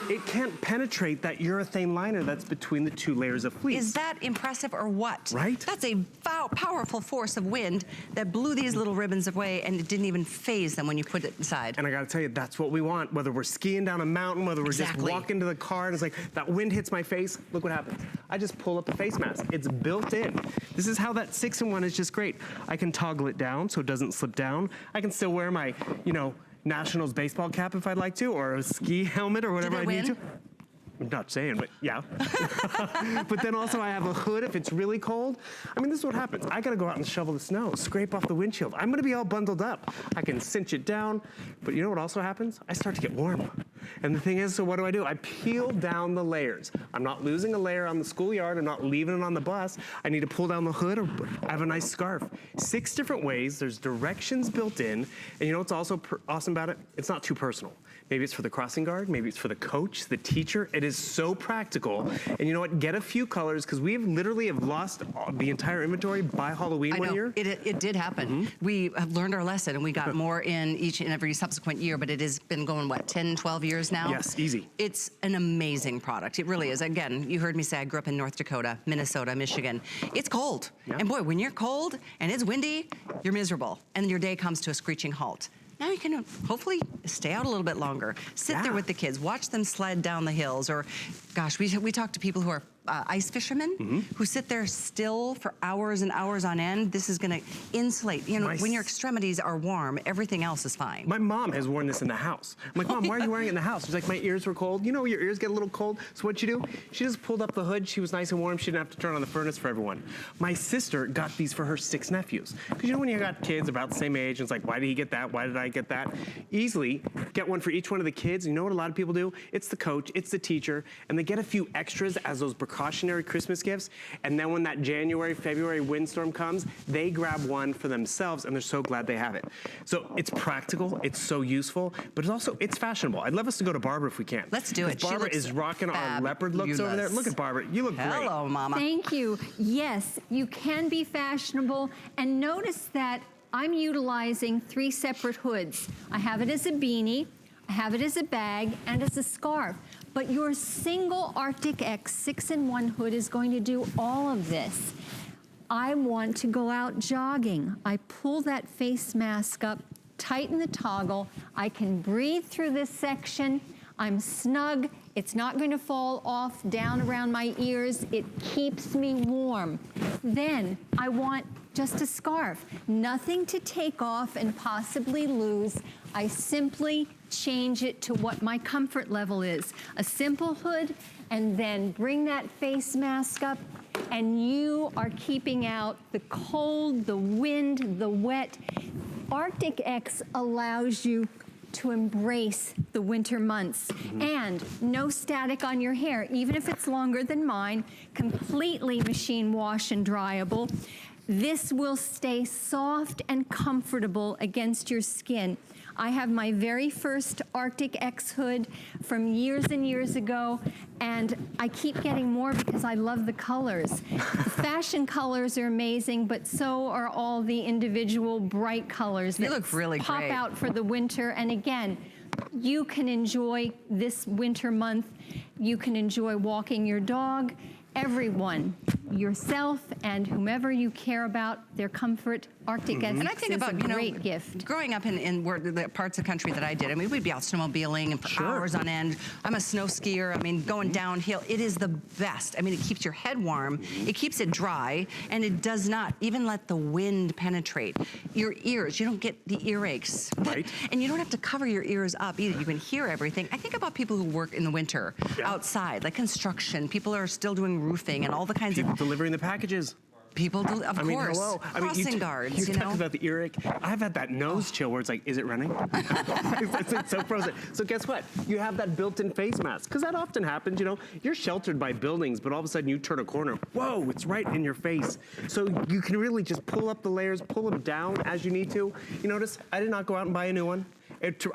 it can't penetrate that urethane liner that's between the 2 layers of fleece. Is that impressive or what? Right? That's a powerful force of wind that blew these little ribbons away, and it didn't even phase them when you put it inside. And I gotta tell you, that's what we want. Whether we're skiing down a mountain, whether we're just walking to the car and it's like, that wind hits my face, look what happens. I just pull up a face mask. It's built in. This is how that 6-in-1 is just great. I can toggle it down so it doesn't slip down. I can still wear my, Nationals baseball cap if I'd like to, or a ski helmet or whatever I need to. I'm not saying, but yeah. But then also I have a hood if it's really cold. I mean, this is what happens. I gotta go out and shovel the snow, scrape off the windshield. I'm gonna be all bundled up. I can cinch it down, but you know what also happens? I start to get warm. And the thing is, so what do? I peel down the layers. I'm not losing a layer on the schoolyard. I'm not leaving it on the bus. I need to pull down the hood, or I have a nice scarf. 6 different ways. There's directions built in. And you know what's also awesome about it? It's not too personal. Maybe it's for the crossing guard, maybe it's for the coach, the teacher. It is so practical. And you know what? Get a few colors, because we literally have lost the entire inventory by Halloween one year. It did happen. We have learned our lesson, and we got more in each and every subsequent year, but it has been going, what, 10, 12 years now? Yes, easy. It's an amazing product. It really is. Again, you heard me say I grew up in North Dakota, Minnesota, Michigan. It's cold. Yeah. And boy, when you're cold and it's windy, you're miserable. And your day comes to a screeching halt. Now you can hopefully stay out a little bit longer. Sit there with the kids, watch them sled down the hills, or gosh, we talk to people who are ice fishermen who sit there still for hours and hours on end. This is gonna insulate. When your extremities are warm, everything else is fine. My mom has worn this in the house. I'm like, Mom, why are you wearing it in the house? She's like, my ears were cold. You know, your ears get a little cold. So what'd she do? She just pulled up the hood. She was nice and warm. She didn't have to turn on the furnace for everyone. My sister got these for her 6 nephews. Because you know when you got kids about the same age, and it's like, why did he get that? Why did I get that? Easily get one for each one of the kids. You know what a lot of people do? It's the coach, it's the teacher, and they get a few extras as those precautionary Christmas gifts, and then when that January, February windstorm comes, they grab one for themselves, and they're so glad they have it. So it's practical, it's so useful, but it's fashionable. I'd love us to go to Barbara if we can. Let's do it. Barbara is rocking our leopard looks over there. Look at Barbara, you look great. Hello, Mama. Thank you. Yes, you can be fashionable, and notice that I'm utilizing 3 separate hoods. I have it as a beanie, I have it as a bag, and as a scarf. But your single Arctic X 6-in-1 hood is going to do all of this. I want to go out jogging. I pull that face mask up, tighten the toggle. I can breathe through this section. I'm snug. It's not going to fall off down around my ears. It keeps me warm. Then I want just a scarf. Nothing to take off and possibly lose. I simply change it to what my comfort level is. A simple hood, and then bring that face mask up, and you are keeping out the cold, the wind, the wet. Arctic X allows you to embrace the winter months. And no static on your hair, even if it's longer than mine, completely machine wash and dryable. This will stay soft and comfortable against your skin. I have my very first Arctic X hood from years and years ago, and I keep getting more because I love the colors. The fashion colors are amazing, but so are all the individual bright colors that look really pop great. out for the winter. And again, you can enjoy this winter month. You can enjoy walking your dog. Everyone, yourself and whomever you care about, their comfort, Arctic X And I think is about, a great gift. growing up in the parts of the country that I did, I mean, we'd be out snowmobiling and for hours on end. I'm a snow skier. I mean, going downhill, it is the best. I mean, it keeps your head warm, it keeps it dry, and it does not even let the wind penetrate your ears. You don't get the earaches. Right. And you don't have to cover your ears up either. You can hear everything. I think about people who work in the winter outside, like construction. People are still doing roofing and all the kinds People of delivering the packages. people, of course. Hello. Crossing guards, you you talk know. about the earache. I've had that nose chill where it's like, is it running? it's so frozen. So guess what? You have that built-in face mask, because that often happens, you know. You're sheltered by buildings, but all of a sudden you turn a corner. Whoa, it's right in your face. So you can really just pull up the layers, pull them down as you need to. You notice I did not go out and buy a new one.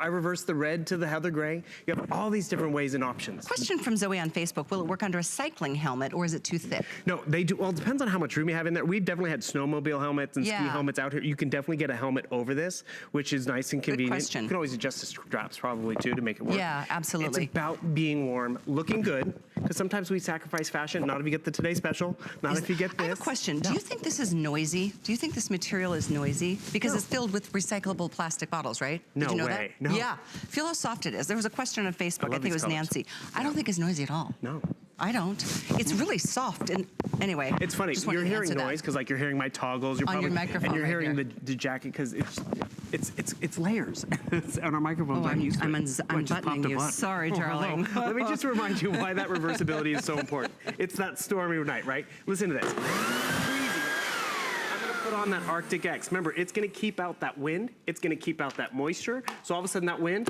I reversed the red to the heather gray. You have all these different ways and options. Question from Zoe on Facebook, will it work under a cycling helmet or is it too thick? No, they do. Well, it depends on how much room you have in there. We've definitely had snowmobile helmets and ski helmets out here. You can definitely get a helmet over this, which is nice and convenient. question. You can always adjust the straps probably too to make it work. Yeah, absolutely. It's about being warm, looking good, because sometimes we sacrifice fashion. Not if you get the Today Special, not if you get this. I have a question. Do you think this is noisy? Do you think this material is noisy? Because No. it's filled with recyclable plastic bottles, right? No Did you know way. that? No. Yeah. Feel how soft it is. There was a question on Facebook. I love think it these was colors. Nancy. I don't think it's noisy at all. No. I don't. It's really soft. And anyway, It's funny. just wanted You're to hearing answer that. noise because like you're hearing my toggles. You're On your probably, microphone and you're right hearing there. the jacket because it's layers. And our microphones Oh, aren't used to I'm it. just What, just unbuttoning popped a you. button? Sorry, Oh, hello. darling. Let me just remind you why that reversibility is so important. It's that stormy night, right? Listen to this. I'm gonna put on that Arctic X. Remember, it's gonna keep out that wind. It's gonna keep out that moisture. So all of a sudden that wind,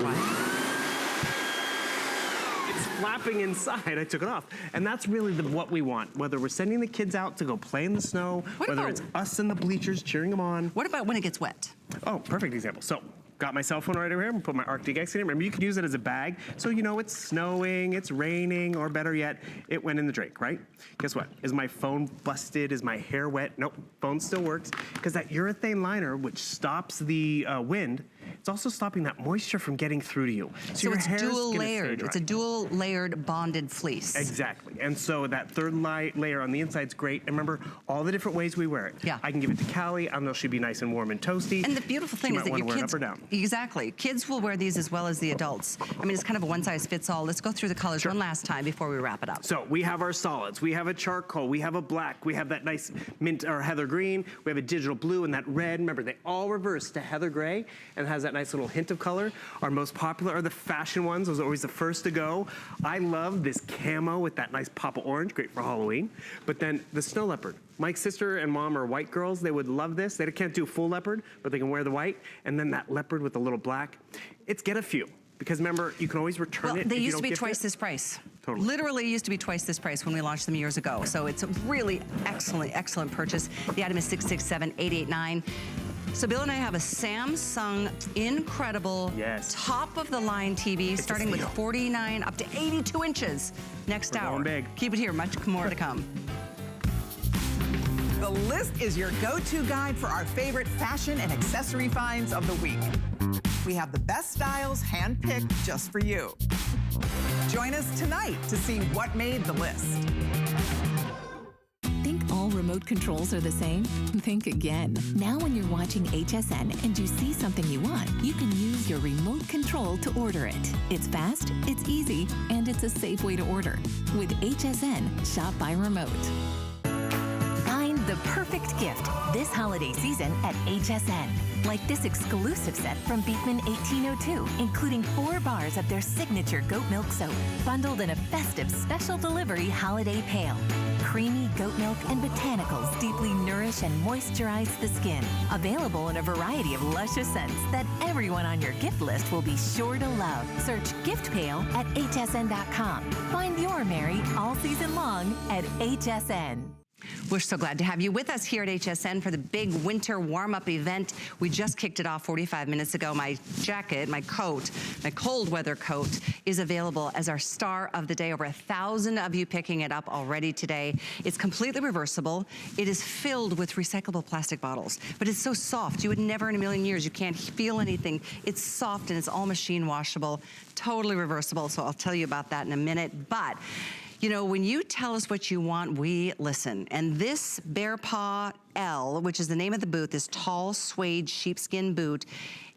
it's flapping inside. I took it off. And that's really what we want. Whether we're sending the kids out to go play in the snow, What whether about- it's us in the bleachers cheering them on. What about when it gets wet? Oh, perfect example. So, got my cell phone right over here and put my Arctic X in it. Remember, you can use it as a bag. So, you know, it's snowing, it's raining, or better yet, it went in the drink, right? Guess what? Is my phone busted? Is my hair wet? Nope, phone still works. Because that urethane liner, which stops the wind, it's also stopping that moisture from getting through to you. So your it's hair's dual gonna stay layered. dry. It's a dual layered bonded fleece. Exactly. And so that third layer on the inside is great. And remember, all the different ways we wear it. Yeah. I can give it to Callie. I know she'll be nice and warm and toasty. And the beautiful thing She is might that your wanna wear it kids, up or down. exactly, kids will wear these as well as the adults. I mean, it's kind of a one size fits all. Let's go through the colors one last time before we wrap it up. So we have our solids, we have a charcoal, we have a black, we have that nice mint or heather green, we have a digital blue and that red. Remember, they all reverse to heather gray and has that nice little hint of color. Our most popular are the fashion ones. Those are always the first to go. I love this camo with that nice pop of orange, great for Halloween. But then the snow leopard. Mike's sister and mom are white girls. They would love this. They can't do full leopard, but they can wear the white. And then that leopard with the little black. It's get a few. Because remember, you can always return Well, it. they if you used to don't be gift twice it. this price. Totally. Literally used to be twice this price when we launched them years ago. So it's a really excellent, excellent purchase. The item is 667-889. So Bill and I have a Samsung incredible top of the line TV starting with 49 up to 82 inches next We're hour. going big. Keep it here, much more to come. The list is your go-to guide for our favorite fashion and accessory finds of the week. We have the best styles handpicked just for you. Join us tonight to see what made the list. Think all-room remote controls are the same? Think again. Now when you're watching HSN and you see something you want, you can use your remote control to order it. It's fast, it's easy, and it's a safe way to order. With HSN, shop by remote. Find the perfect gift this holiday season at HSN. Like this exclusive set from Beekman 1802, including 4 bars of their signature goat milk soap, bundled in a festive special delivery holiday pail. Creamy goat milk and botanicals deeply nourish and moisturize the skin. Available in a variety of luscious scents that everyone on your gift list will be sure to love. Search Gift Pail at hsn.com. Find your Mary all season long at HSN. We're so glad to have you with us here at HSN for the big winter warm-up event. We just kicked it off 45 minutes ago. My jacket, my coat, my cold weather coat is available as our star of the day. Over 1,000 of you picking it up already today. It's completely reversible. It is filled with recyclable plastic bottles, but it's so soft. You would never in a million years, you can't feel anything. It's soft and it's all machine washable, totally reversible. So I'll tell you about that in a minute. But you know, when you tell us what you want, we listen. And this Bear Paw L, which is the name of the boot, this tall suede sheepskin boot,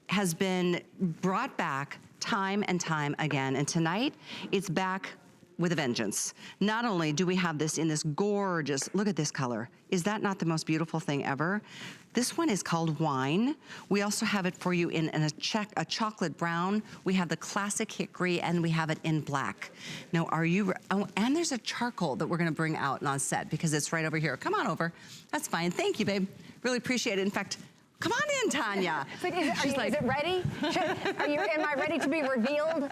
has been brought back time and time again. And tonight, it's back with a vengeance. Not only do we have this in this gorgeous, look at this color. Is that not the most beautiful thing ever? This one is called Wine. We also have it for you in a chocolate brown. We have the classic hickory, and we have it in black. Now, are you, oh, and there's a charcoal that we're gonna bring out on set because it's right over here. Come on over. That's fine. Thank you, babe. Really appreciate it. In fact, come on in, Tanya. Is it ready? Am I ready to be revealed?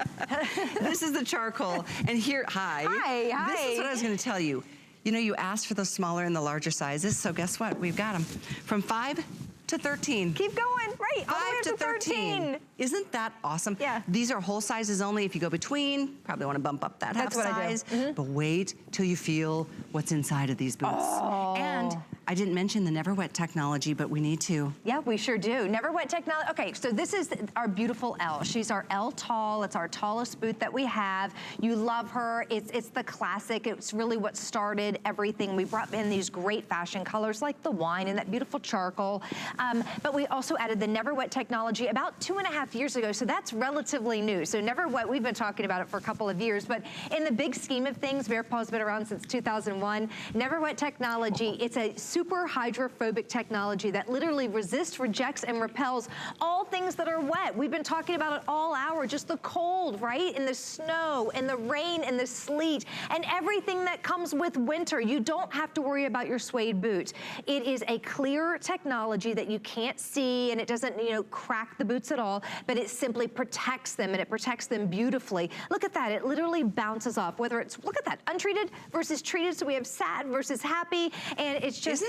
This is the charcoal. And here, hi. Hi. This is what I was gonna tell you. You know, you asked for those smaller and the larger sizes, so guess what? We've got them. From 5 to 13. Keep going, right, all the way 5 to 13. Isn't that awesome? Yeah. These are whole sizes only. If you go between, probably want to bump up that half That's what size. I do. But wait till you feel what's inside of these boots. Oh. And I didn't mention the Never Wet technology, but we need to. Yeah, we sure do. Never Wet technology. Okay, so this is our beautiful L. She's our L tall. It's our tallest boot that we have. You love her. It's the classic. It's really what started everything. We brought in these great fashion colors like the wine and that beautiful charcoal. But we also added the Never Wet technology about 2.5 years ago, so that's relatively new. So Never Wet, we've been talking about it for a couple of years, but in the big scheme of things, Bear Paw's been around since 2001. Never Wet technology, it's a super hydrophobic technology that literally resists, rejects, and repels all things that are wet. We've been talking about it all hour, just the cold, right? And the snow, and the rain, and the sleet, and everything that comes with winter. You don't have to worry about your suede boot. It is a clear technology that you can't see, and it doesn't, you know, crack the boots at all, but it simply protects them, and it protects them beautifully. Look at that, it literally bounces off, whether it's, look at that, untreated versus treated, so we have sad versus happy, and it's just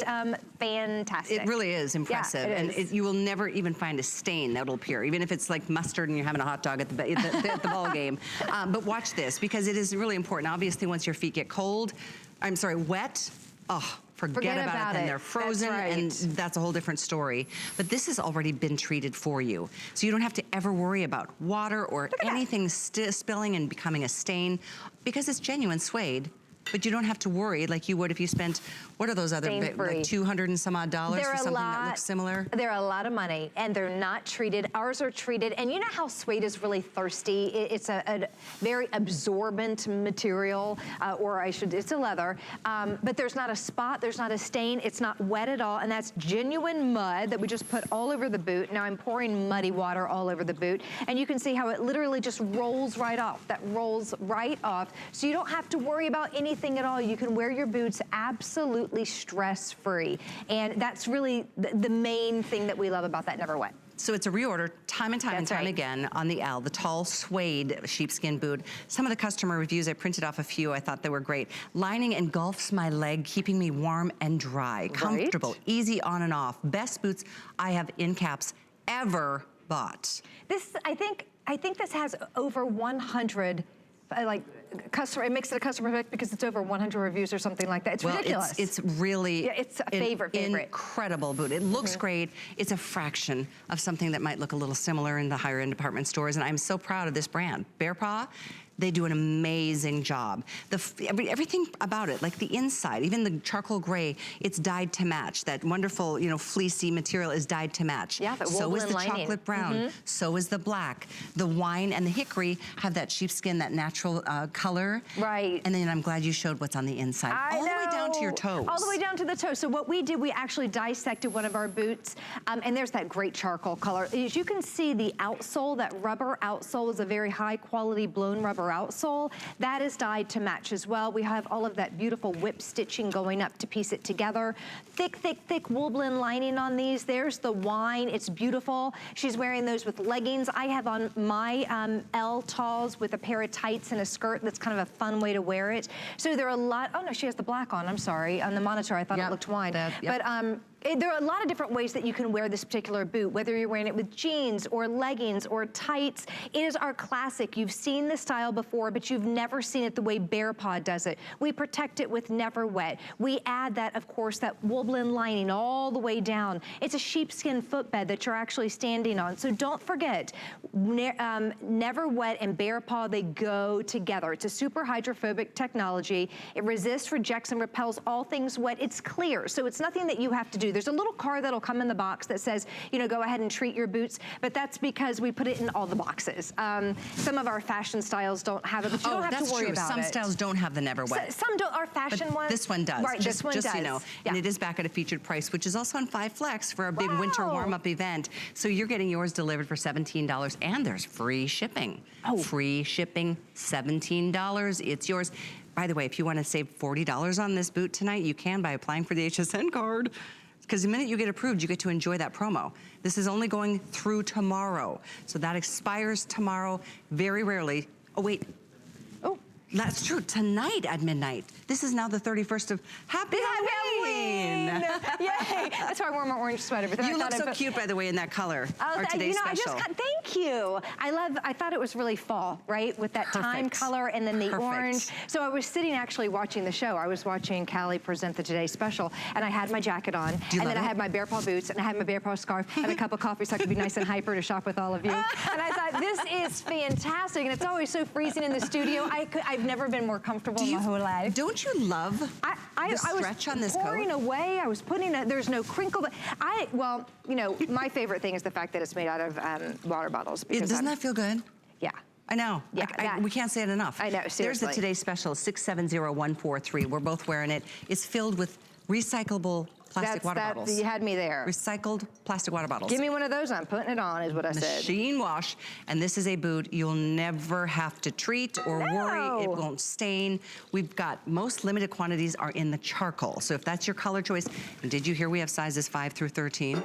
fantastic. It really is impressive. Yeah, and you will never even find a stain that'll appear, even if it's like mustard and you're having a hot dog at the ball game. But watch this, because it is really important. Obviously, once your feet get cold, I'm sorry, wet, oh, forget about it. Then they're frozen, and that's a whole different story. But this has already been treated for you. So you don't have to ever worry about water or anything spilling and becoming a stain, because it's genuine suede. But you don't have to worry like you would if you spent, what are those other, like 200 and some odd dollars for something that looks similar? They're a lot of money, and they're not treated. Ours are treated, and you know how suede is really thirsty? It's a very absorbent material, it's a leather, but there's not a spot, there's not a stain, it's not wet at all, and that's genuine mud that we just put all over the boot. Now I'm pouring muddy water all over the boot, and you can see how it literally just rolls right off. That rolls right off, so you don't have to worry about anything at all. You can wear your boots absolutely stress-free. And that's really the main thing that we love about that Never Wet. So it's a reorder time and time again on the L, the tall suede sheepskin boot. Some of the customer reviews, I printed off a few, I thought they were great. Lining engulfs my leg, keeping me warm and dry. Comfortable, easy on and off. Best boots I have, in caps, ever bought. This, I think this has over 100, it makes it a customer pick because it's over 100 reviews or something like that. It's ridiculous. It's really it's a favorite. Incredible boot. It looks great. It's a fraction of something that might look a little similar in the higher end department stores, and I'm so proud of this brand. Bear Paw, They do an amazing job. Everything about it, like the inside, even the charcoal gray, it's dyed to match. That wonderful, you know, fleecy material is dyed to match. Yeah, that so is the lining. chocolate brown. So is the black. The wine and the hickory have that sheepskin, that natural color. Right. And then I'm glad you showed what's on the inside. All the way down to your toes. All the way down to the toes. So what we did, we actually dissected one of our boots, and there's that great charcoal color. As you can see, the outsole, that rubber outsole is a very high quality blown rubber outsole. That is dyed to match as well. We have all of that beautiful whip stitching going up to piece it together. Thick, thick, thick wool-blend lining on these. There's the wine. It's beautiful. She's wearing those with leggings. I have on my L talls with a pair of tights and a skirt. That's kind of a fun way to wear it. So there are a lot, oh no, she has the black on, I'm sorry. On the monitor, I thought it looked wide. But there are a lot of different ways that you can wear this particular boot, whether you're wearing it with jeans or leggings or tights. It is our classic. You've seen this style before, but you've never seen it the way Bear Paw does it. We protect it with Never Wet. We add that, of course, that wool-blend lining all the way down. It's a sheepskin footbed that you're actually standing on. So don't forget, Never Wet and Bear Paw, they go together. It's a super hydrophobic technology. It resists, rejects, and repels all things wet. It's clear, so it's nothing that you have to do. There's a little card that'll come in the box that says, you know, go ahead and treat your boots, but that's because we put it in all the boxes. Some of our fashion styles don't have it, but you don't have to worry about it. Some styles don't have the Never Wet. Some don't, our fashion ones. This one does. Right, this one does. So you know, and it is back at a featured price, which is also on 5 Flex for a big winter warm-up event. So you're getting yours delivered for $17, and there's free shipping. Free shipping, $17. It's yours. By the way, if you want to save $40 on this boot tonight, you can by applying for the HSN card. Because the minute you get approved, you get to enjoy that promo. This is only going through tomorrow. So that expires tomorrow, very rarely. Oh, wait. Oh, that's true. Tonight at midnight. This is now the 31st of Happy Halloween. Yay. That's why I wore my orange sweater. But you look so cute, by the way, in that color. Our today's special. Thank you. I thought it was really fall, right? With that time color and then the orange. So I was sitting actually watching the show. I was watching Callie present the Today Special, and I had my jacket on, and then I had my Bear Paw boots, and I had my Bear Paw scarf, and a cup of coffee so I could be nice and hyper to shop with all of you. And I thought, this is fantastic, and it's always so freezing in the studio. I've never been more comfortable in my whole life. Don't you love the stretch on this coat? I was pouring away. I was putting it, there's no crinkle. But well, you know, my favorite thing is the fact that it's made out of water bottles. Doesn't that feel good? Yeah. I know. Yeah, we can't say it enough. I know, seriously. There's the Today Special, 670143. We're both wearing it. It's filled with recyclable plastic water bottles. You had me there. Recycled plastic water bottles. Give me one of those, I'm putting it on, is what I said. Machine wash, and this is a boot you'll never have to treat or worry. It won't stain. We've got, most limited quantities are in the charcoal. So if that's your color choice, and did you hear we have sizes 5 through 13?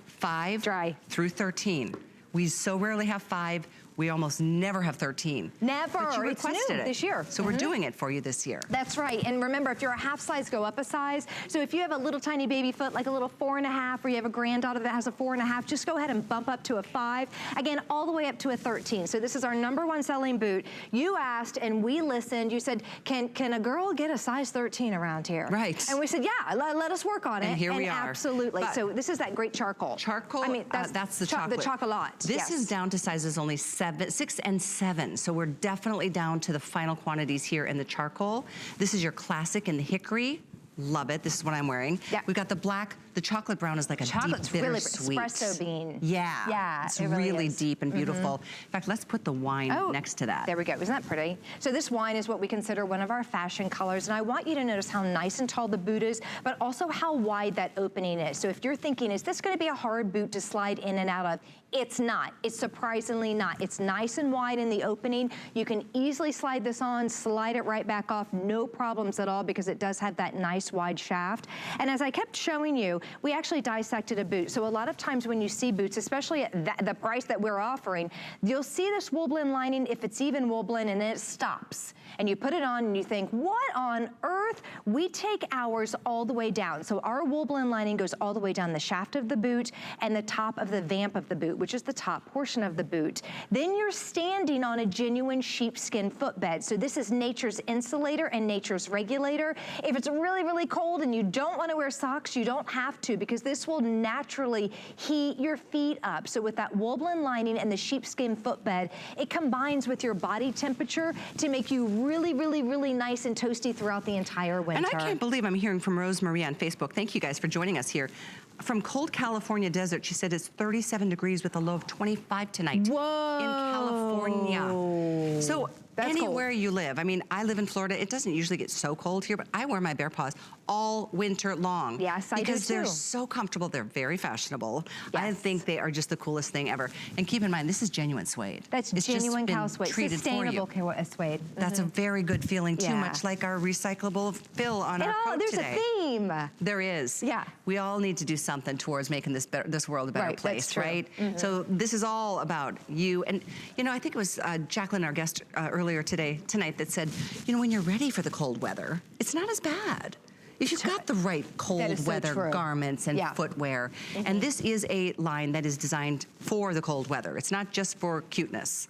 5 through 13. We so rarely have 5. We almost never have 13. Never. But you requested it this year. So we're doing it for you this year. That's right. And remember, if you're a half size, go up a size. So if you have a little tiny baby foot, like a little 4.5, or you have a granddaughter that has a 4.5, just go ahead and bump up to a 5. Again, all the way up to a 13. So this is our #1 selling boot. You asked and we listened. You said, can a girl get a size 13 around here? Right. And we said, yeah, let us work on it. And here we are. Absolutely. So this is that great charcoal. Charcoal, I mean, that's the chocolate. The chocolate. This is down to sizes only 6 and 7. So we're definitely down to the final quantities here in the charcoal. This is your classic in the hickory. Love it. This is what I'm wearing. Yeah. We've got the black. The chocolate brown is like a deep, bittersweet. Espresso bean. Yeah. Yeah. It's really deep and beautiful. In fact, let's put the wine next to that. There we go. Isn't that pretty? So this wine is what we consider one of our fashion colors. And I want you to notice how nice and tall the boot is, but also how wide that opening is. So if you're thinking, is this going to be a hard boot to slide in and out of? It's not. It's surprisingly not. It's nice and wide in the opening. You can easily slide this on, slide it right back off, no problems at all, because it does have that nice wide shaft. And as I kept showing you, we actually dissected a boot. So a lot of times when you see boots, especially at the price that we're offering, you'll see this wool blend lining, if it's even wool blend, and then it stops. And you put it on and you think, what on earth? We take ours all the way down. So our wool blend lining goes all the way down the shaft of the boot and the top of the vamp of the boot, which is the top portion of the boot. Then you're standing on a genuine sheepskin footbed. So this is nature's insulator and nature's regulator. If it's really, really cold and you don't want to wear socks, you don't have have to, because this will naturally heat your feet up. So with that woven lining and the sheepskin footbed, it combines with your body temperature to make you really, really, really nice and toasty throughout the entire winter. And I can't believe I'm hearing from Rosemarie on Facebook. Thank you guys for joining us here. From cold California desert, she said it's 37 degrees with a low of 25 tonight. Whoa. In California. So That's anywhere cold. you live, I mean, I live in Florida. It doesn't usually get so cold here, but I wear my Bear Paws all winter long. Yes, I do because they're too. so comfortable. They're very fashionable. I Yes. think they are just the coolest thing ever. And keep in mind, this is genuine suede. That's It's just genuine been cow suede, treated sustainable for you. cow suede. That's a very good feeling too, Yeah. much like our recyclable fill on our coat There's today. a theme. There is. Yeah. We all need to do something towards making this world a better Right, place, that's true. right? So this is all about you. And, you know, I think it was Jacqueline, our guest earlier tonight, that said, you know, when you're ready for the cold weather, it's not as bad. If you've got the right cold so weather true. garments and Yeah. footwear. And this is a line that is designed for the cold weather. It's not just for cuteness.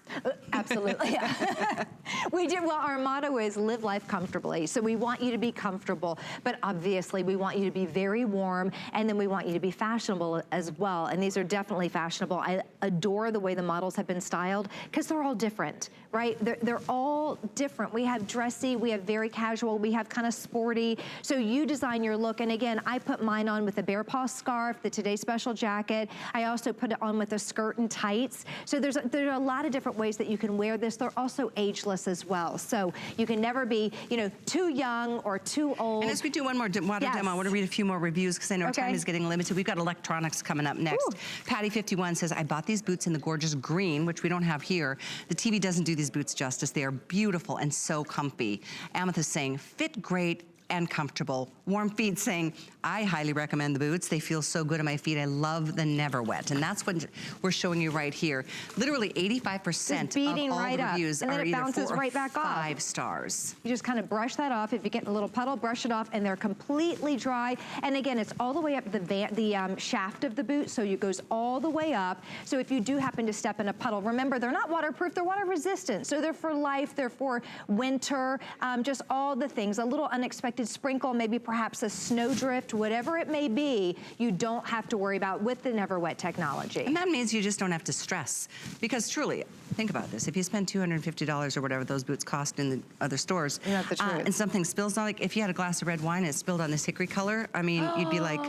Absolutely. Yeah. We do. Well, our motto is live life comfortably. So we want you to be comfortable, but obviously we want you to be very warm, and then we want you to be fashionable as well. And these are definitely fashionable. I adore the way the models have been styled because they're all different, right? They're all different. We have dressy, we have very casual, we have kind of sporty. So you design your look. And again, I put mine on with a Bear Paw scarf, the Today Special jacket. I also put it on with a skirt and tights. So there are a lot of different ways that you can wear this. They're also ageless as well. So you can never be, you know, too young or too old. And as we do one more water demo, I want to read a few more reviews because I know time is getting limited. We've got electronics coming up next. Ooh. Patty51 says, I bought these boots in the gorgeous green, which we don't have here. The TV doesn't do these boots justice. They are beautiful and so comfy. Amethyst saying, fit great and comfortable. Warm Feet saying, I highly recommend the boots. They feel so good on my feet. I love the Never Wet. And that's what we're showing you right here. Literally 85% of all right the reviews up, and then are it either bounces 4 or right back off. 5 stars. You just kind of brush that off. If you get in a little puddle, brush it off, and they're completely dry. And again, it's all the way up the shaft of the boot, so it goes all the way up. So if you do happen to step in a puddle, remember, they're not waterproof, they're water resistant. So they're for life, they're for winter, just all the things. A little unexpected sprinkle, maybe perhaps a snowdrift, whatever it may be, you don't have to worry about with the Never Wet technology. And that means you just don't have to stress. Because truly, think about this. If you spend $250 or whatever those boots cost in the other stores, Not the truth. and something spills, not like if you had a glass of red wine and it spilled on this hickory color, I mean, you'd be like,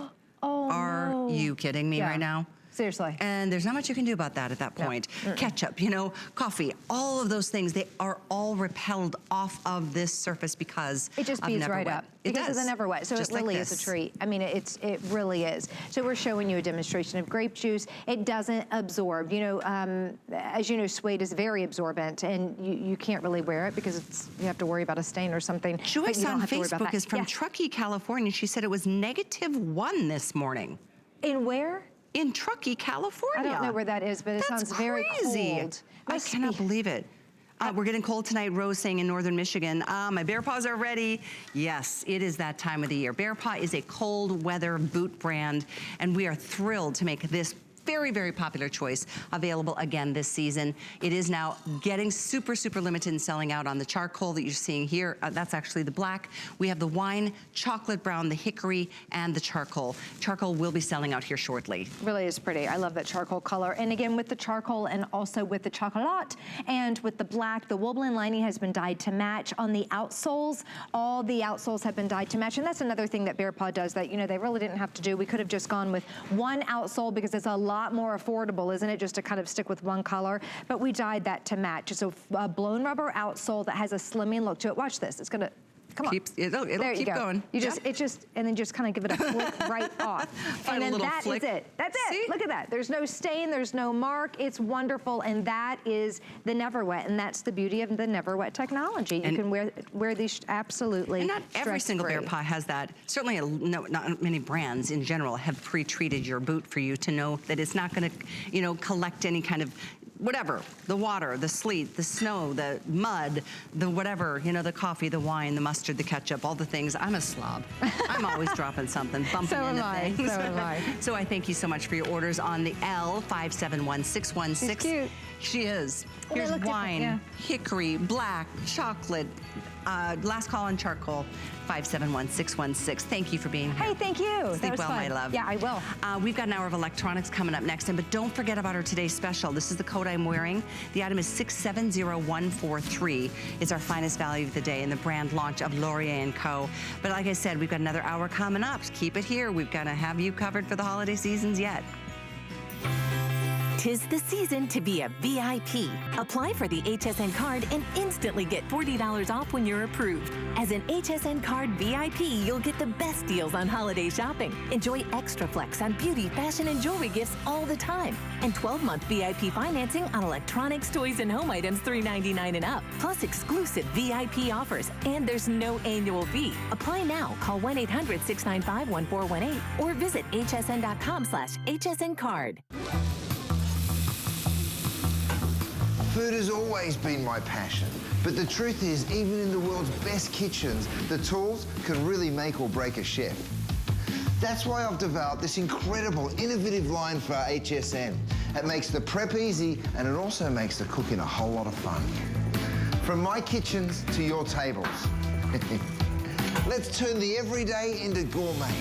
are you kidding me right now? Seriously. And there's not much you can do about that at that point. Ketchup, you know, coffee, all of those things, they are all repelled off of this surface because it just of beads Never right Wet. up because of the Never Wet. So Just it really like is a this. treat. I mean, it really is. So we're showing you a demonstration of grape juice. It doesn't absorb. You know, as you know, suede is very absorbent, and you can't really wear it because you have to worry about a stain or something. But Joyce you don't on have to worry about Facebook that. is from Yes. Truckee, California. She said it was -1 this morning. In where? In Truckee, California. I don't know where that is, but it That's sounds very crazy. cold. I cannot believe it. We're getting cold tonight. Rose saying in northern Michigan, my Bear Paws are ready. Yes, it is that time of the year. Bear Paw is a cold weather boot brand, and we are thrilled to make this very, very popular choice available again this season. It is now getting super, super limited and selling out on the charcoal that you're seeing here. That's actually the black. We have the wine, chocolate brown, the hickory, and the charcoal. Charcoal will be selling out here shortly. Really is pretty. I love that charcoal color. And again, with the charcoal and also with the chocolate and with the black, the woven lining has been dyed to match. On the outsoles, all the outsoles have been dyed to match. And that's another thing that Bear Paw does that, you know, they really didn't have to do. We could have just gone with one outsole because it's a lot more affordable, isn't it, just to kind of stick with one color? But we dyed that to match. So a blown rubber outsole that has a slimming look to it. Watch this. It's gonna, come on. It'll there keep you go. going. You just, it just, and then just kind of give it a flick right off. Find And a then little that flick. is it. That's See? it. Look at that. There's no stain, there's no mark. It's wonderful, and that is the Never Wet, and that's the beauty of the Never Wet technology. You can wear these absolutely And not every single Bear stress-free. Paw has that. Certainly, not many brands in general have pre-treated your boot for you to know that it's not going to, you know, collect any kind of whatever, the water, the sleet, the snow, the mud, the whatever, you know, the coffee, the wine, the mustard, the ketchup, all the things. I'm a slob. I'm always dropping something, bumping So into am I, things. so am I. So I thank you so much for your orders on the L571616. She's cute. She is. Well, they Here's look different, wine, yeah. hickory, black, chocolate, last call on charcoal, 571-616. Thank you for being here. Hey, thank you. Sleep well, my love. Yeah, I will. We've got an hour of electronics coming up next, but don't forget about our today's special. This is the coat I'm wearing. The item is 670143. It's our finest value of the day in the brand launch of Laurier & Co. But like I said, we've got another hour coming up. Keep it here. We've got to have you covered for the holiday seasons yet. 'Tis the season to be a VIP. Apply for the HSN card and instantly get $40 off when you're approved. As an HSN card VIP, you'll get the best deals on holiday shopping. Enjoy extra flex on beauty, fashion, and jewelry gifts all the time. And 12-month VIP financing on electronics, toys, and home items $3.99 and up. Plus exclusive VIP offers. And there's no annual fee. Apply now. Call 1-800-695-1418 or visit hsn.com/HSN card. Food has always been my passion, but the truth is, even in the world's best kitchens, the tools can really make or break a chef. That's why I've developed this incredible, innovative line for HSN. It makes the prep easy, and it also makes the cooking a whole lot of fun. From my kitchens to your tables. Let's turn the everyday into gourmet.